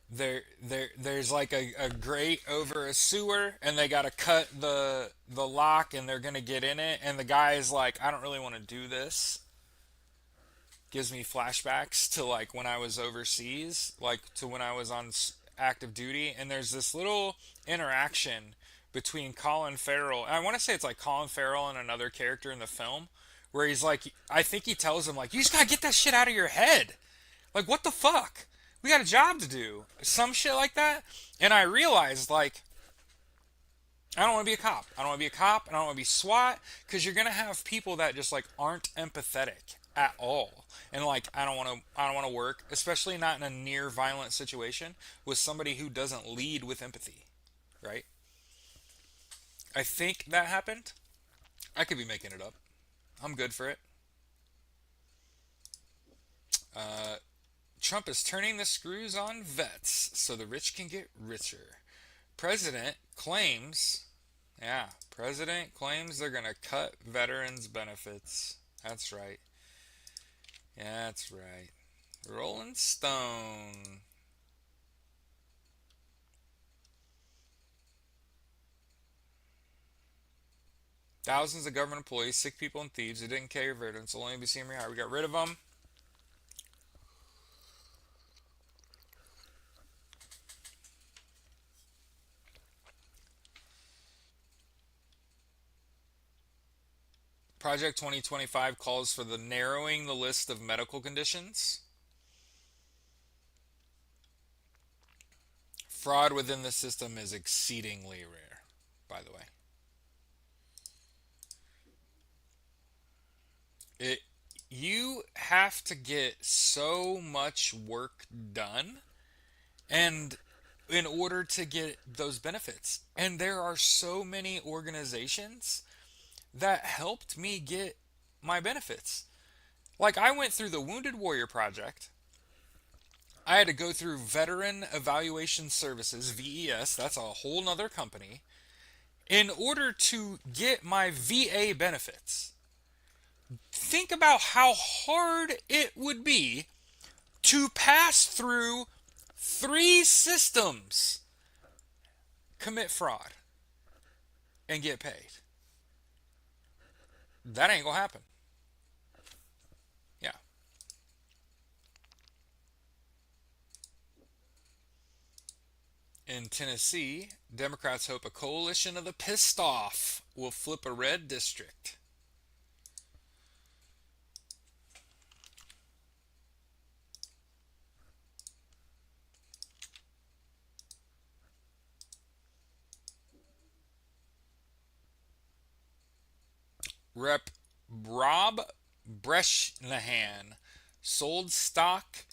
there's like a grate over a sewer, and they gotta cut the lock, and they're gonna get in it, and the guy is like, I don't really want to do this. Gives me flashbacks to like when I was overseas, like to when I was on active duty, and there's this little interaction between Colin Farrell. And I want to say it's like Colin Farrell and another character in the film, where he's like, I think he tells him like, you just gotta get that shit out of your head. Like, what the fuck? We got a job to do. Some shit like that. And I realized, like, I don't want to be a cop. I don't want to be a cop. And I don't want to be SWAT. Because you're going to have people that just, like, aren't empathetic at all. And, like, I don't want to work, especially not in a near violent situation, with somebody who doesn't lead with empathy. Right? I think that happened. I could be making it up. I'm good for it. Uh, Trump is turning the screws on vets so the rich can get richer. President claims, yeah, President claims they're going to cut veterans' benefits. That's right. Yeah, that's right. Rolling Stone. Thousands of government employees, sick people, and thieves who didn't care veterans will only be seen rehired. We got rid of them. Project 2025 calls for the narrowing the list of medical conditions. Fraud within the system is exceedingly rare, by the way. It You have to get so much work done and in order to get those benefits. And there are so many organizations that helped me get my benefits. Like I went through the Wounded Warrior Project. I had to go through Veteran Evaluation Services, VES, that's a whole nother company, in order to get my VA benefits. Think about how hard it would be to pass through three systems, commit fraud, and get paid. That ain't gonna happen. Yeah. In Tennessee, Democrats hope a coalition of the pissed off will flip a red district. Rep. Rob Breshnahan sold stock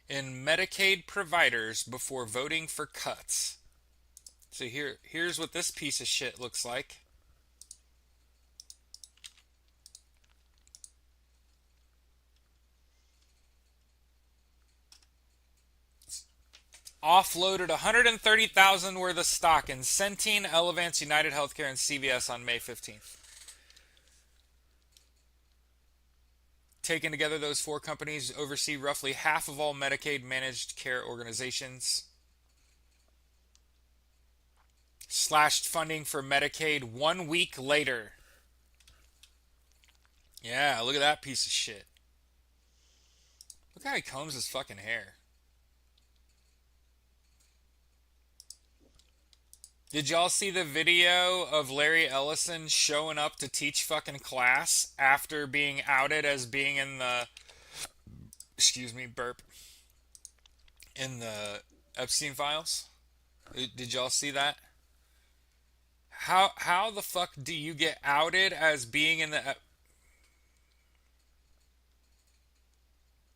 in Medicaid providers before voting for cuts. So here's what this piece of shit looks like. Offloaded 130,000 worth of stock in Centene, Elevance, United Healthcare, and CVS on May 15th. Taken together, those four companies oversee roughly half of all Medicaid managed care organizations. Slashed funding for Medicaid 1 week later. Yeah, look at that piece of shit. Look how he combs his fucking hair. Did y'all see the video of Larry Ellison showing up to teach fucking class after being outed as being in the, excuse me, burp, in the Epstein files? Did y'all see that? How the fuck do you get outed as being in the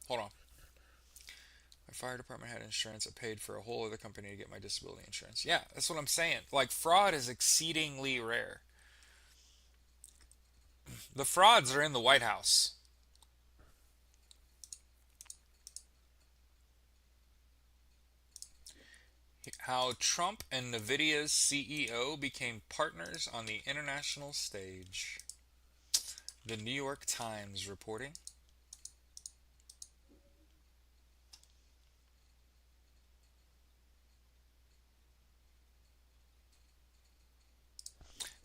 hold on. My fire department had insurance. I paid for a whole other company to get my disability insurance. Yeah, that's what I'm saying. Like, fraud is exceedingly rare. The frauds are in the White House. How Trump and NVIDIA's CEO became partners on the international stage. The New York Times reporting.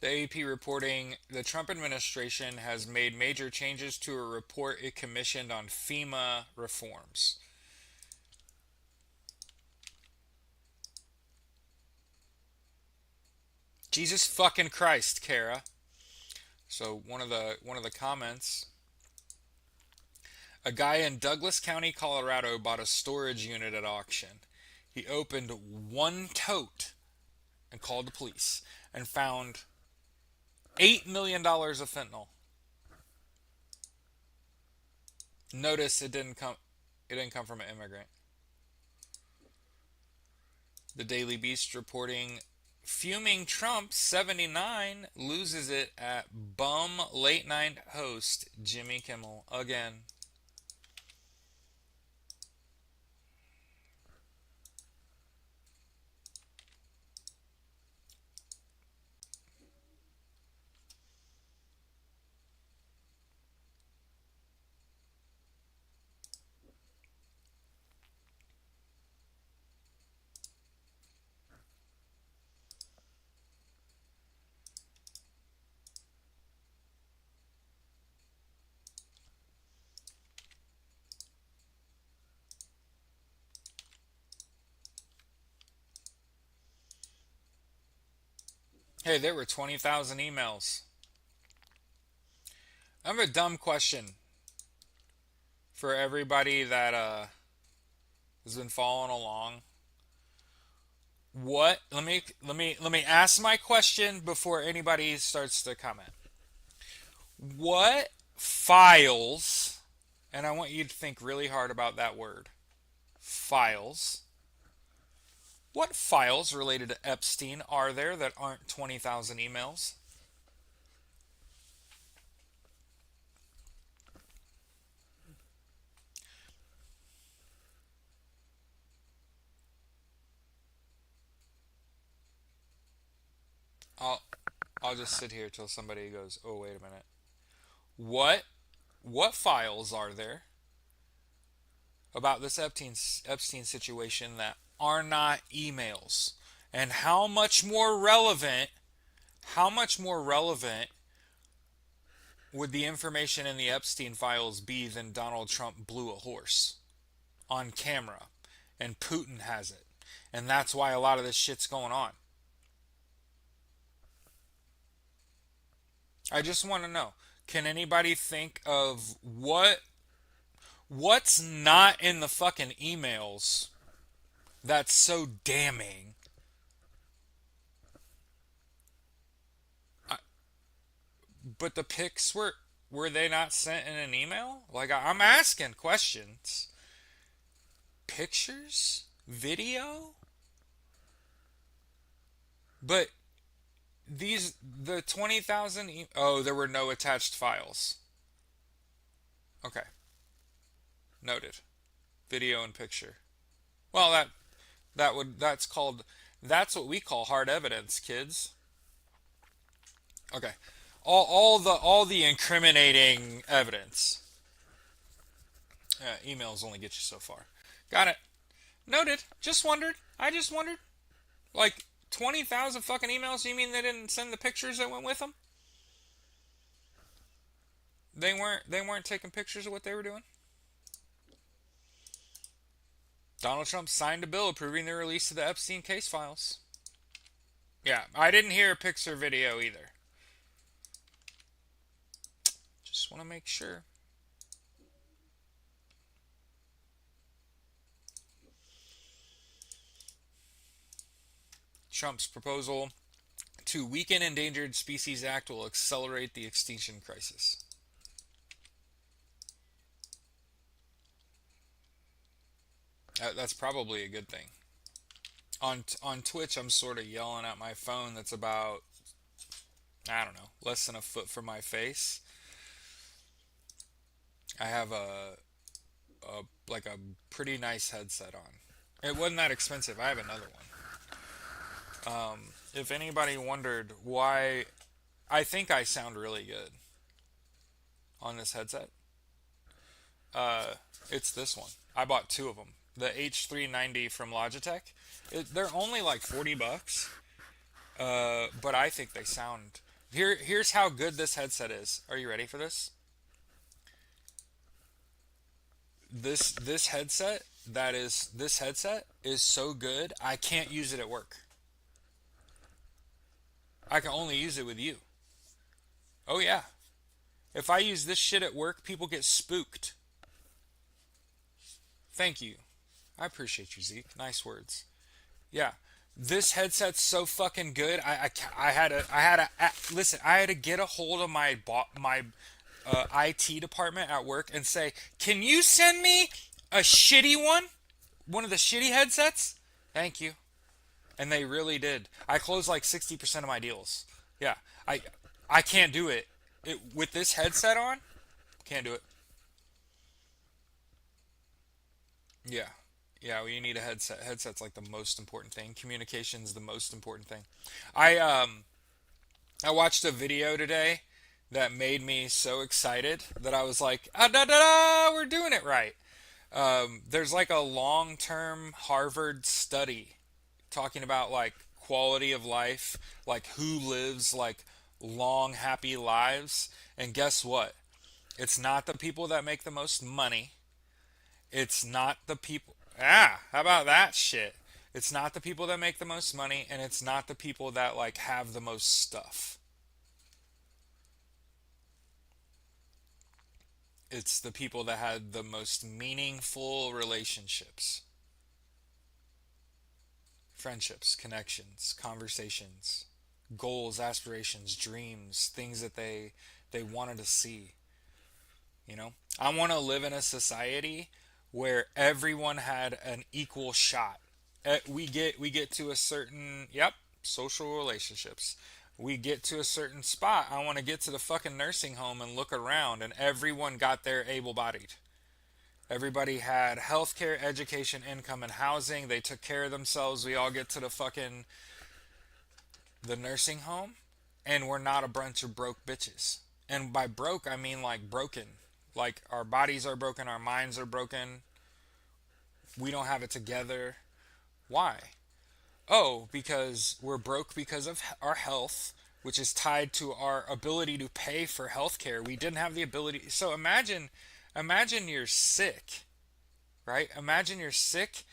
The AP reporting the Trump administration has made major changes to a report it commissioned on FEMA reforms. Jesus fucking Christ, Kara. So one of the comments, a guy in Douglas County, Colorado bought a storage unit at auction. He opened one tote and called the police and found $8 million of fentanyl. Notice it didn't come from an immigrant. The Daily Beast reporting fuming Trump 79 loses it at bum late night host Jimmy Kimmel again. Hey, there were 20,000 emails. I have a dumb question for everybody that has been following along. What? Let me ask my question before anybody starts to comment. What files, and I want you to think really hard about that word, files. What files related to Epstein are there that aren't 20,000 emails? I'll I'll just sit here till somebody goes, "Oh, wait a minute. What what files are there about this Epstein situation that are not emails? And how much more relevant would the information in the Epstein files be than Donald Trump blew a horse on camera and Putin has it? And that's why a lot of this shit's going on. I just want to know, can anybody think of what's not in the fucking emails that's so damning? but the pics were they not sent in an email? Like I'm asking questions. Pictures, video, but the 20,000. Oh, there were no attached files. Okay, noted. Video and picture. Well, that's what we call hard evidence, kids. Okay, all the incriminating evidence. Emails only get you so far. Got it. Noted. Just wondered. I just wondered. Like 20,000 fucking emails. You mean they didn't send the pictures that went with them? They weren't taking pictures of what they were doing. Donald Trump signed a bill approving the release of the Epstein case files. Yeah, I didn't hear a picture video either. Just want to make sure. Trump's proposal to weaken Endangered Species Act will accelerate the extinction crisis. That's probably a good thing. On Twitch, I'm sort of yelling at my phone that's about, I don't know, less than a foot from my face. I have a pretty nice headset on. It wasn't that expensive. I have another one. If anybody wondered why, I think I sound really good on this headset. It's this one. I bought two of them. The H390 from Logitech. They're only like $40, but I think they sound. Here's how good this headset is. Are you ready for this? This headset this headset is so good I can't use it at work. I can only use it with you. Oh yeah. If I use this shit at work, people get spooked. Thank you. I appreciate you, Zeke. Nice words. Yeah. This headset's so fucking good. Listen. I had to get a hold of my IT department at work and say, "Can you send me a shitty one of the shitty headsets?" Thank you. And they really did. I closed like 60% of my deals. Yeah, I can't do it. With this headset on. Can't do it. Yeah. Yeah, well, you need a headset. Headset's like the most important thing. Communication's the most important thing. I um I watched a video today that made me so excited that I was like, ah, da da da, we're doing it right. There's like a long-term Harvard study talking about like quality of life, like who lives like long, happy lives. And guess what? It's not the people that make the most money. It's not the people. How about that shit? It's not the people that make the most money, and it's not the people that like have the most stuff. It's the people that had the most meaningful relationships, friendships, connections, conversations, goals, aspirations, dreams, things that they wanted to see. I want to live in a society where everyone had an equal shot. We get to a certain, yep, social relationships. We get to a certain spot. I want to get to the fucking nursing home and look around and everyone got there able-bodied. Everybody had healthcare, education, income, and housing. They took care of themselves. We all get to the nursing home, and we're not a bunch of broke bitches. And by broke, I mean like broken. Like our bodies are broken, our minds are broken. We don't have it together. Why? Oh, because we're broke because of our health, which is tied to our ability to pay for healthcare. We didn't have the ability. So imagine you're sick, right? Imagine you're sick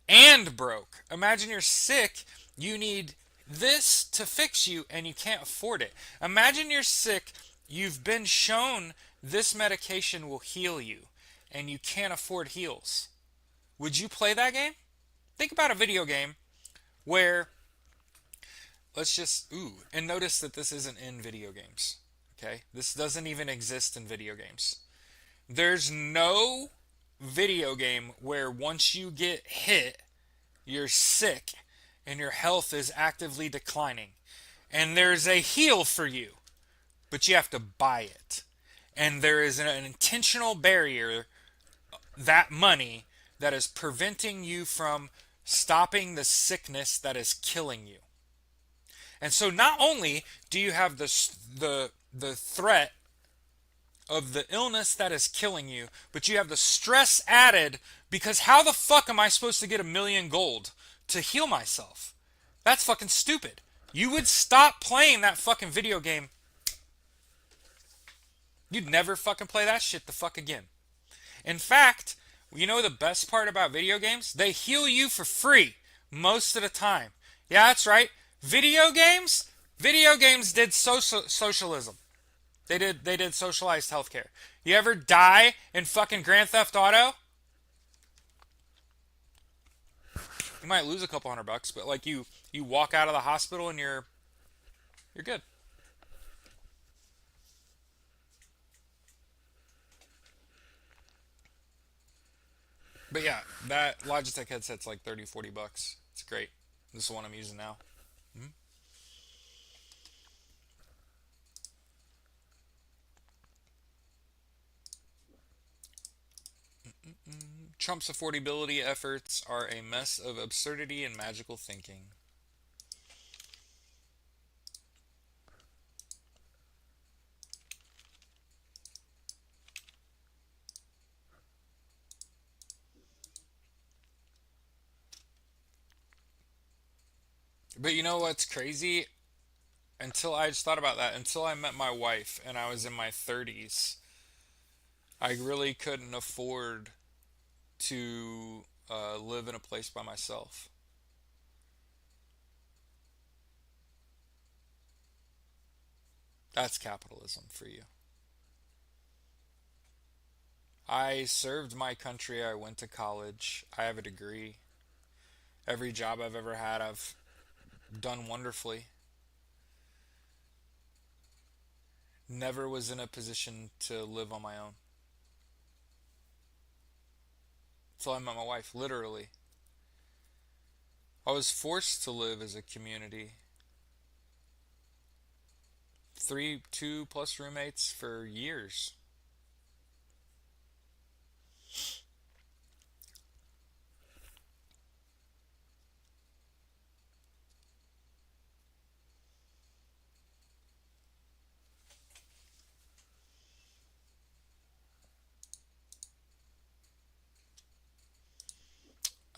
and broke. Imagine you're sick, you need this to fix you and you can't afford it. Imagine you're sick, you've been shown this medication will heal you and you can't afford heals. Would you play that game? Think about a video game where and notice that this isn't in video games. okay? This doesn't even exist in video games. There's no video game where once you get hit, you're sick and your health is actively declining. And there's a heal for you, but you have to buy it. And there is an intentional barrier, that money, that is preventing you from stopping the sickness that is killing you. And so not only do you have the threat of the illness that is killing you, but you have the stress added because how the fuck am I supposed to get 1,000,000 gold to heal myself? That's fucking stupid. You would stop playing that fucking video game. You'd never fucking play that shit the fuck again. In fact, you know the best part about video games? They heal you for free most of the time. Yeah, that's right. Video games did socialism. They did socialized healthcare. You ever die in fucking Grand Theft Auto? You might lose a couple $100, but like you walk out of the hospital and you're good. But yeah, that Logitech headset's like 30, $40. It's great. This is the one I'm using now. Mhm. Trump's affordability efforts are a mess of absurdity and magical thinking. But you know what's crazy? Until I just thought about that, until I met my wife and I was in my 30s, I really couldn't afford to live in a place by myself. That's capitalism for you. I served my country. I went to college. I have a degree. Every job I've ever had, I've done wonderfully. Never was in a position to live on my own. Until I met my wife, literally. I was forced to live as a community. Three, two plus roommates for years.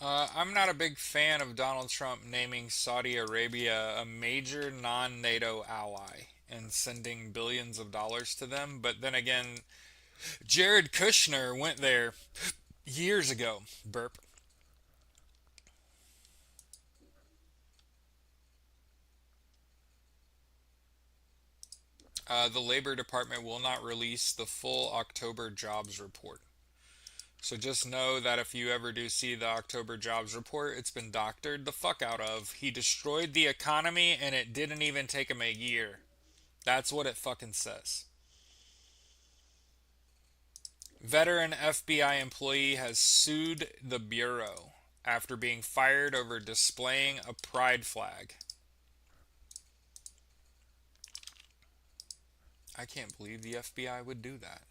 I'm not a big fan of Donald Trump naming Saudi Arabia a major non NATO ally and sending billions of dollars to them. But then again, Jared Kushner went there years ago. Burp. The Labor Department will not release the full October jobs report. So just know that if you ever do see the October jobs report, it's been doctored the fuck out of. He destroyed the economy and it didn't even take him a year. That's what it fucking says. Veteran FBI employee has sued the Bureau after being fired over displaying a pride flag. I can't believe the FBI would do that.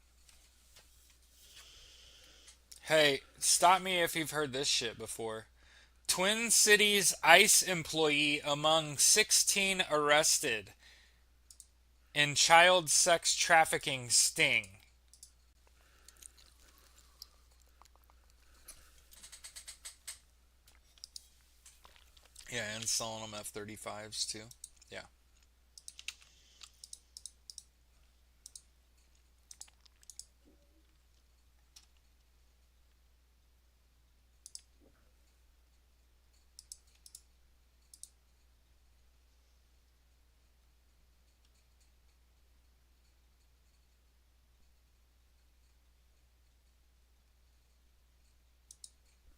Hey, stop me if you've heard this shit before. Twin Cities ICE employee among 16 arrested in child sex trafficking sting. Yeah, and selling them F-35s too. Yeah.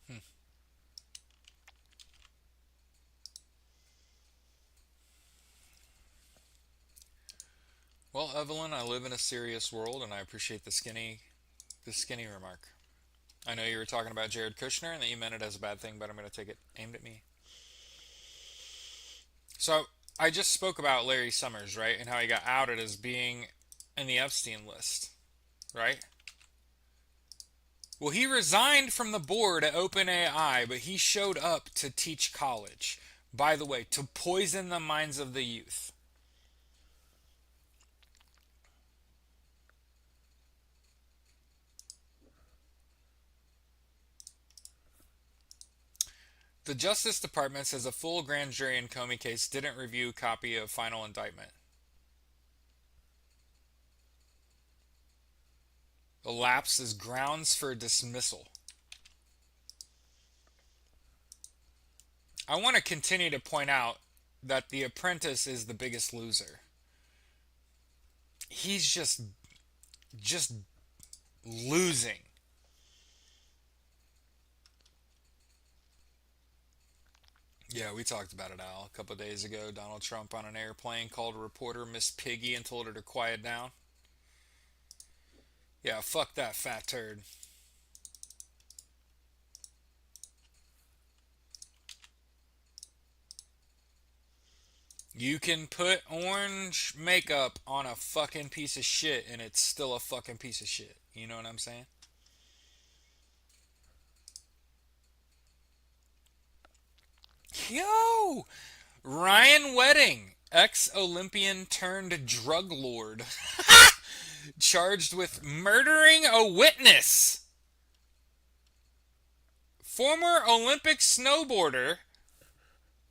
Hmm. Well, Evelyn, I live in a serious world, and I appreciate the skinny remark. I know you were talking about Jared Kushner and that you meant it as a bad thing, but I'm going to take it aimed at me. So I just spoke about Larry Summers, right, and how he got outed as being in the Epstein list, right? Well, he resigned from the board at OpenAI, but he showed up to teach college. By the way, to poison the minds of the youth. The Justice Department says a full grand jury in Comey case didn't review copy of final indictment. The lapse is grounds for dismissal. I want to continue to point out that The Apprentice is the biggest loser. He's just losing. Yeah, we talked about it, Al, a couple of days ago. Donald Trump on an airplane called a reporter Miss Piggy and told her to quiet down. Yeah, fuck that fat turd. You can put orange makeup on a fucking piece of shit and it's still a fucking piece of shit. You know what I'm saying? Yo! Ryan Wedding, ex Olympian turned drug lord, charged with murdering a witness. Former Olympic snowboarder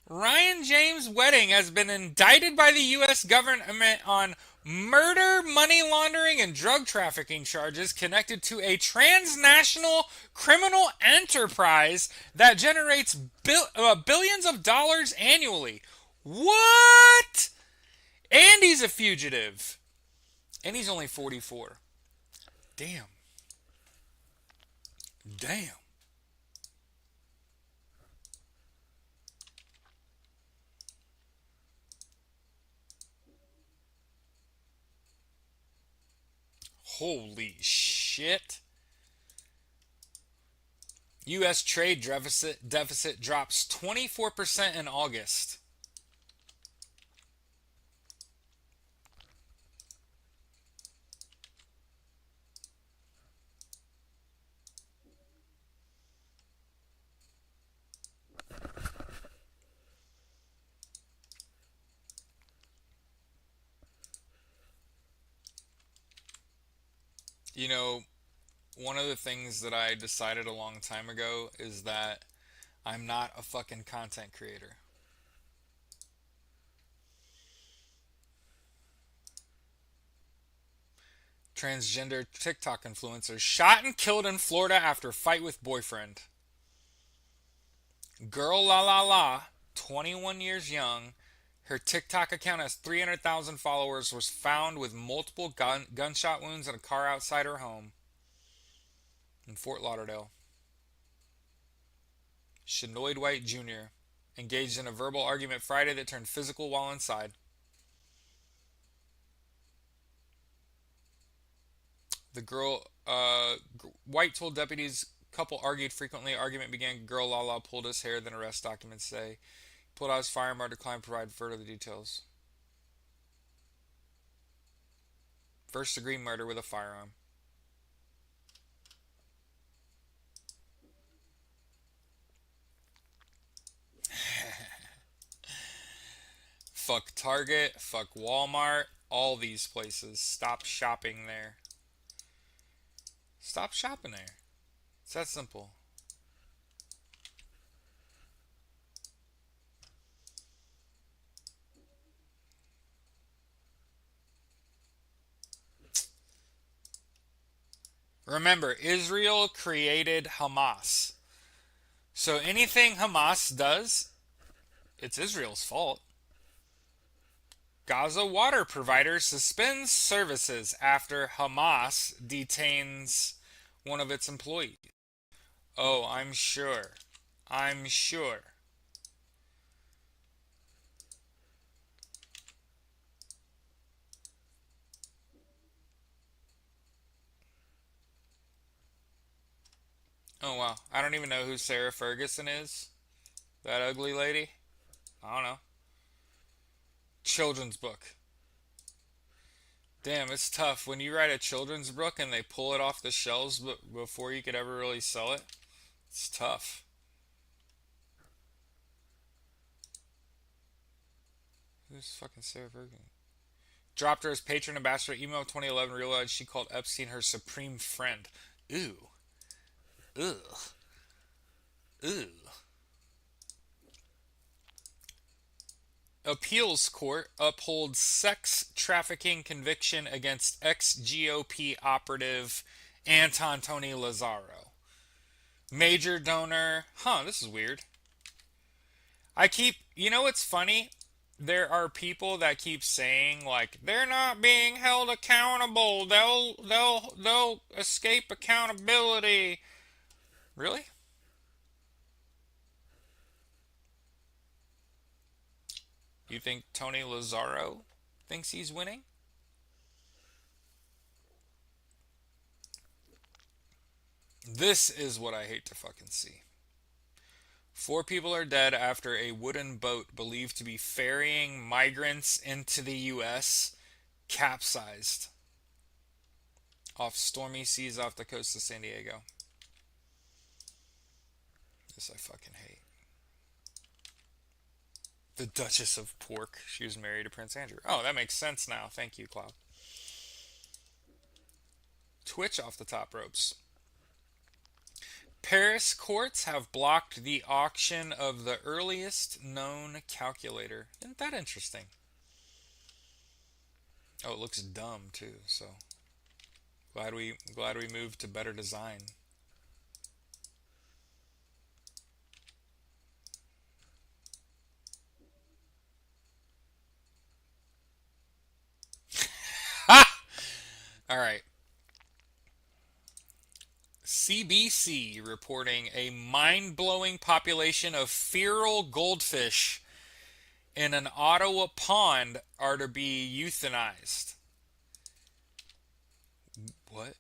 Ryan James Wedding has been indicted by the U.S. government on murder, money laundering, and drug trafficking charges connected to a transnational criminal enterprise that generates billions of dollars annually. What? And he's a fugitive. And he's only 44. Damn. Damn. Holy shit. U.S. trade deficit drops 24% in August. You know, one of the things that I decided a long time ago is that I'm not a fucking content creator. Transgender TikTok influencer shot and killed in Florida after fight with boyfriend. Girl La La La, 21 years young, her TikTok account has 300,000 followers, was found with multiple gunshot wounds in a car outside her home in Fort Lauderdale. Shanoid White Jr. engaged in a verbal argument Friday that turned physical while inside. The girl, White told deputies couple argued frequently. Argument began. Girl Lala pulled his hair, then arrest documents say. He pulled out his firearm or declined to provide further details. First degree murder with a firearm. Fuck Target, fuck Walmart, all these places. Stop shopping there. Stop shopping there. It's that simple. Remember, Israel created Hamas. So anything Hamas does, it's Israel's fault. Gaza water provider suspends services after Hamas detains one of its employees. Oh, I'm sure. I'm sure. Oh wow. I don't even know who Sarah Ferguson is. That ugly lady? I don't know. Children's book. Damn, it's tough when you write a children's book and they pull it off the shelves before you could ever really sell it. It's tough. Who's fucking Sarah Ferguson? Dropped her as patron ambassador. Email 2011 realized she called Epstein her supreme friend. Ooh. Ugh. Ooh. Appeals court upholds sex trafficking conviction against ex GOP operative Anton Tony Lazzaro. Major donor. Huh, this is weird. You know what's funny? There are people that keep saying like they're not being held accountable. They'll escape accountability. Really? You think Tony Lazzaro thinks he's winning? This is what I hate to fucking see. 4 people are dead after a wooden boat believed to be ferrying migrants into the U.S. capsized off stormy seas off the coast of San Diego. This I fucking hate. The Duchess of Pork. She was married to Prince Andrew. Oh, that makes sense now. Thank you, Cloud. Twitch off the top ropes. Paris courts have blocked the auction of the earliest known calculator. Isn't that interesting? Oh, it looks dumb too. So glad we moved to better design. Ha! All right. CBC reporting a mind-blowing population of feral goldfish in an Ottawa pond are to be euthanized. What?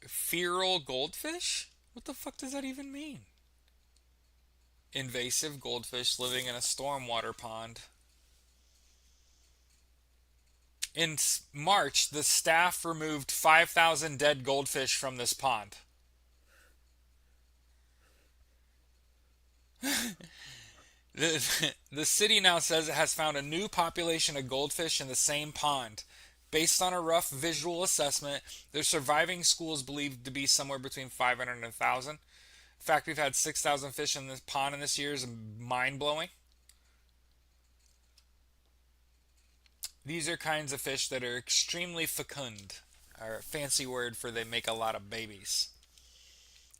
Feral goldfish? What the fuck does that even mean? Invasive goldfish living in a stormwater pond. In March, the staff removed 5,000 dead goldfish from this pond. The city now says it has found a new population of goldfish in the same pond. Based on a rough visual assessment, the surviving school is believed to be somewhere between 500 and 1,000. The fact we've had 6,000 fish in this pond in this year is mind blowing. These are kinds of fish that are extremely fecund, or a fancy word for they make a lot of babies.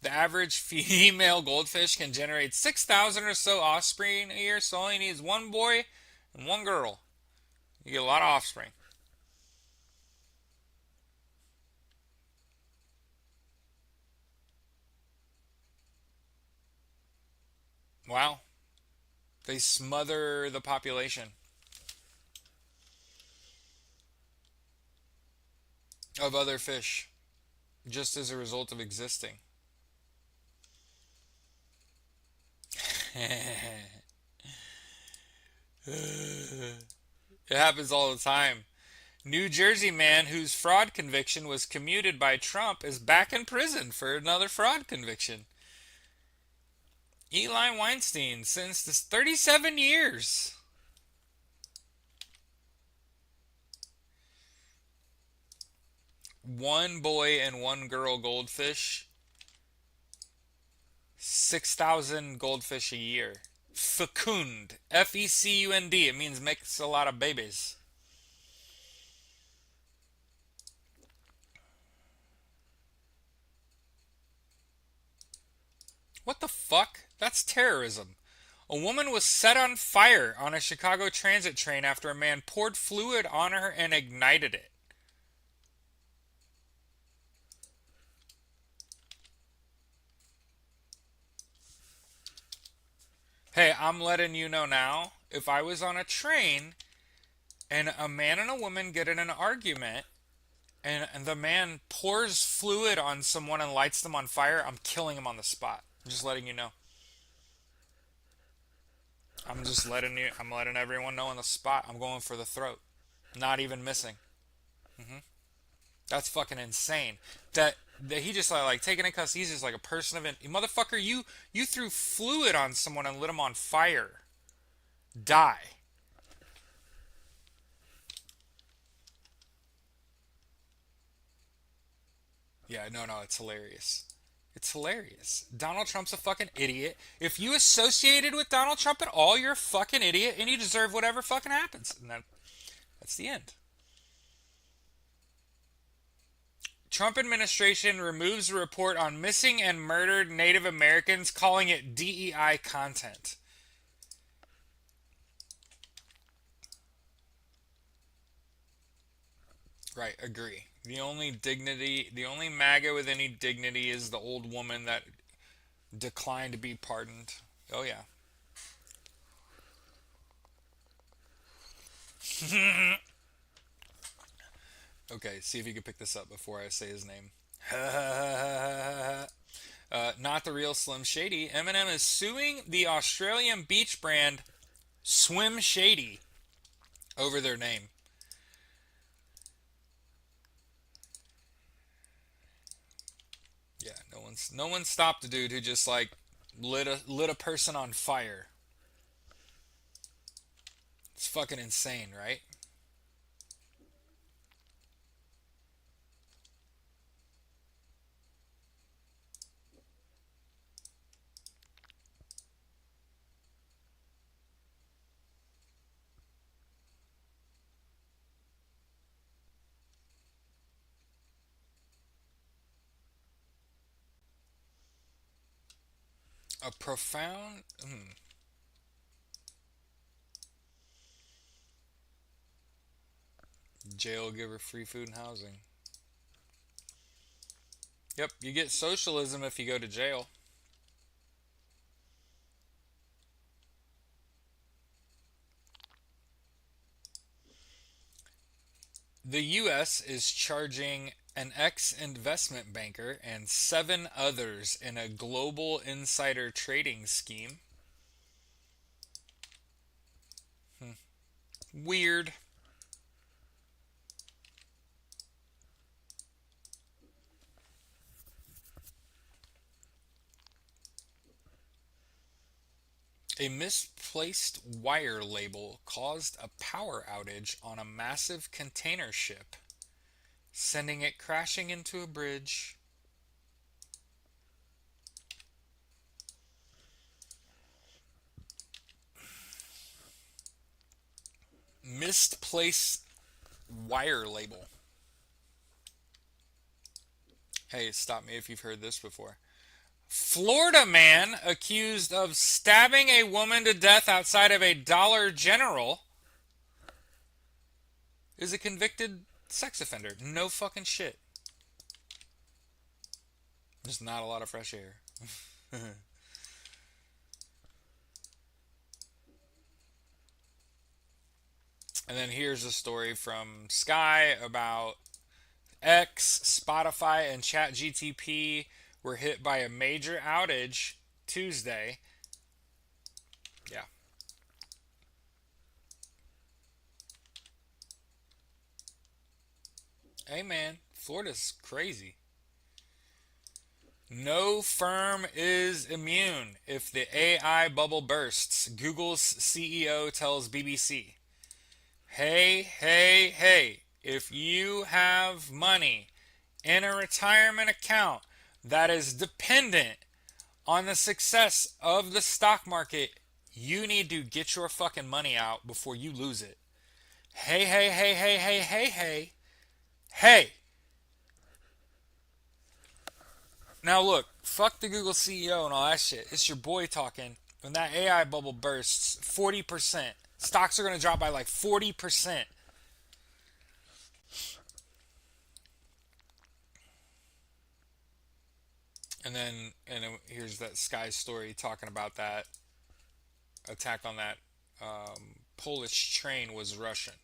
The average female goldfish can generate 6,000 or so offspring a year, so all you need is one boy and one girl. You get a lot of offspring. Wow. They smother the population of other fish just as a result of existing. It happens all the time. New Jersey man whose fraud conviction was commuted by Trump is back in prison for another fraud conviction. Eli Weinstein sentenced to 37 years. One boy and one girl goldfish. 6,000 goldfish a year. Fecund. Fecund. It means makes a lot of babies. What the fuck? That's terrorism. A woman was set on fire on a Chicago transit train after a man poured fluid on her and ignited it. Hey, I'm letting you know now, if I was on a train and a man and a woman get in an argument and the man pours fluid on someone and lights them on fire, I'm killing him on the spot. I'm just letting you know. I'm letting everyone know on the spot. I'm going for the throat. Not even missing. That's fucking insane. That he just like taking it because he's just like a person of it. Motherfucker, you threw fluid on someone and lit him on fire. Die. Yeah, no, no, it's hilarious. It's hilarious. Donald Trump's a fucking idiot. If you associated with Donald Trump at all, you're a fucking idiot and you deserve whatever fucking happens. And that's the end. Trump administration removes report on missing and murdered Native Americans, calling it DEI content. Right, agree. The only MAGA with any dignity is the old woman that declined to be pardoned. Oh, yeah. Okay, see if you can pick this up before I say his name. Not the real Slim Shady. Eminem is suing the Australian beach brand Swim Shady over their name. Yeah, no one stopped a dude who just like lit a person on fire. It's fucking insane, right? A profound. Jail give her free food and housing. Yep, you get socialism if you go to jail. The U.S. is charging an ex investment banker and seven others in a global insider trading scheme. Weird. A misplaced wire label caused a power outage on a massive container ship, sending it crashing into a bridge. Misplaced wire label. Hey, stop me if you've heard this before. Florida man accused of stabbing a woman to death outside of a Dollar General is a convicted sex offender. No fucking shit. There's not a lot of fresh air. And then here's a story from Sky about X, Spotify, and ChatGTP were hit by a major outage Tuesday. Yeah. Hey man, Florida's crazy. No firm is immune if the AI bubble bursts, Google's CEO tells BBC. Hey, hey, hey, if you have money in a retirement account that is dependent on the success of the stock market, you need to get your fucking money out before you lose it. Hey, hey, hey, hey, hey, hey, hey, hey. Now look, fuck the Google CEO and all that shit. It's your boy talking. When that AI bubble bursts, 40%. Stocks are going to drop by like 40%. Here's that Sky story talking about that attack on that Polish train was Russian.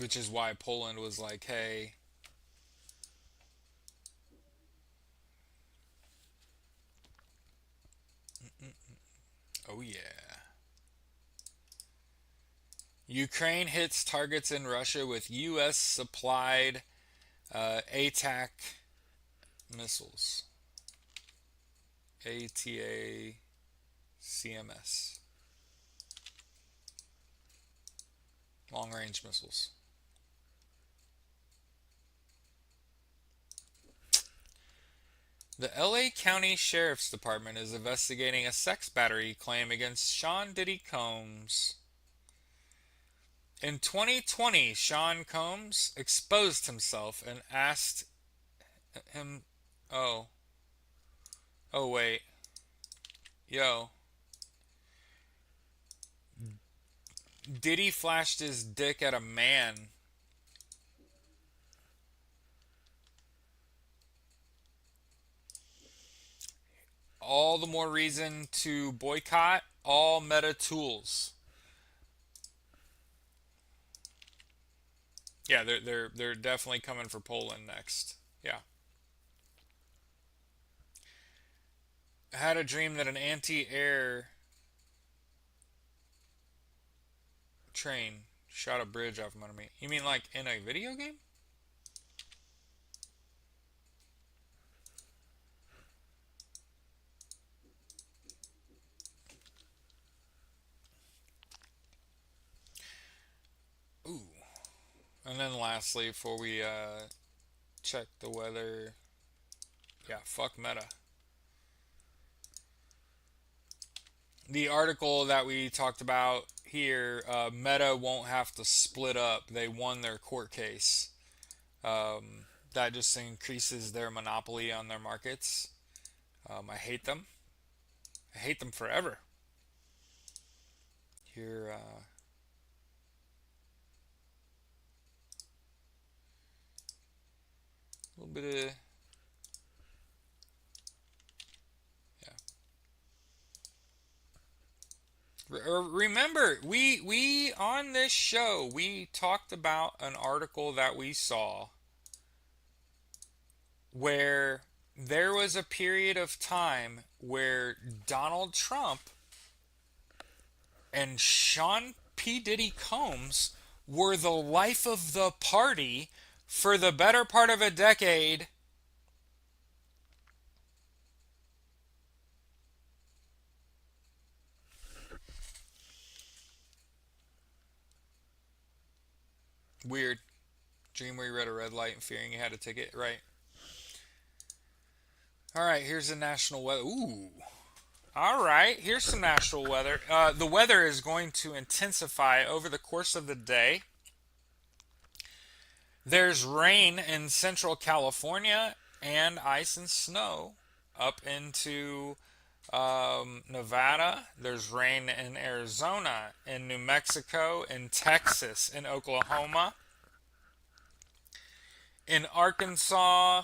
which is why Poland was like, hey, oh yeah. Ukraine hits targets in Russia with U.S. supplied ATAC missiles. ATA CMS. Long range missiles. The LA County Sheriff's Department is investigating a sex battery claim against Sean Diddy Combs. In 2020, Sean Combs exposed himself and asked him, oh, oh wait, yo, Diddy flashed his dick at a man. All the more reason to boycott all Meta tools. Yeah, they're definitely coming for Poland next. Yeah. I had a dream that an anti-air train shot a bridge off from under me. You mean like in a video game? Ooh. And then lastly, before we check the weather, yeah, fuck Meta. The article that we talked about here, Meta won't have to split up. They won their court case. That just increases their monopoly on their markets. I hate them. I hate them forever. Here, a little bit of remember, we on this show we talked about an article that we saw where there was a period of time where Donald Trump and Sean P. Diddy Combs were the life of the party for the better part of a decade. Weird. Dream where you read a red light and fearing you had a ticket, right? All right, here's the national weather. Ooh. All right, here's some national weather. The weather is going to intensify over the course of the day. There's rain in central California and ice and snow up into Nevada. There's rain in Arizona, in New Mexico, in Texas, in Oklahoma, in Arkansas,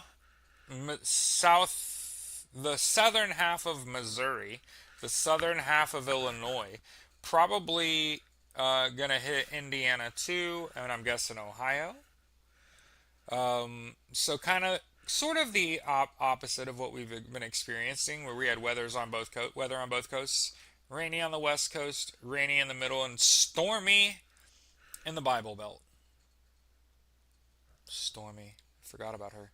the southern half of Missouri, the southern half of Illinois, probably gonna hit Indiana too, and I'm guessing Ohio. So kind of, sort of the opposite of what we've been experiencing, where we had weather on both coasts, rainy on the west coast, rainy in the middle, and stormy in the Bible Belt. Stormy, forgot about her.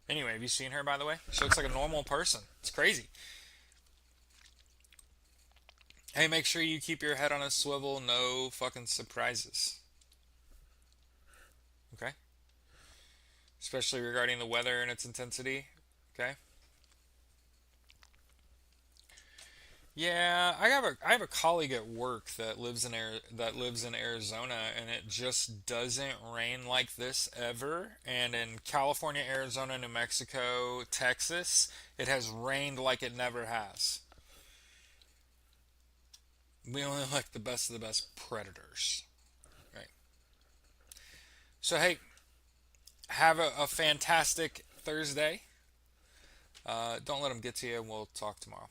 Anyway, have you seen her, by the way? She looks like a normal person. It's crazy. Hey, make sure you keep your head on a swivel. No fucking surprises. Okay? Especially regarding the weather and its intensity. Okay? Yeah, I have a colleague at work that lives in Arizona, and it just doesn't rain like this ever. And in California, Arizona, New Mexico, Texas, it has rained like it never has. We only like the best of the best predators, right? So hey, have a fantastic Thursday. Don't let them get to you, and we'll talk tomorrow.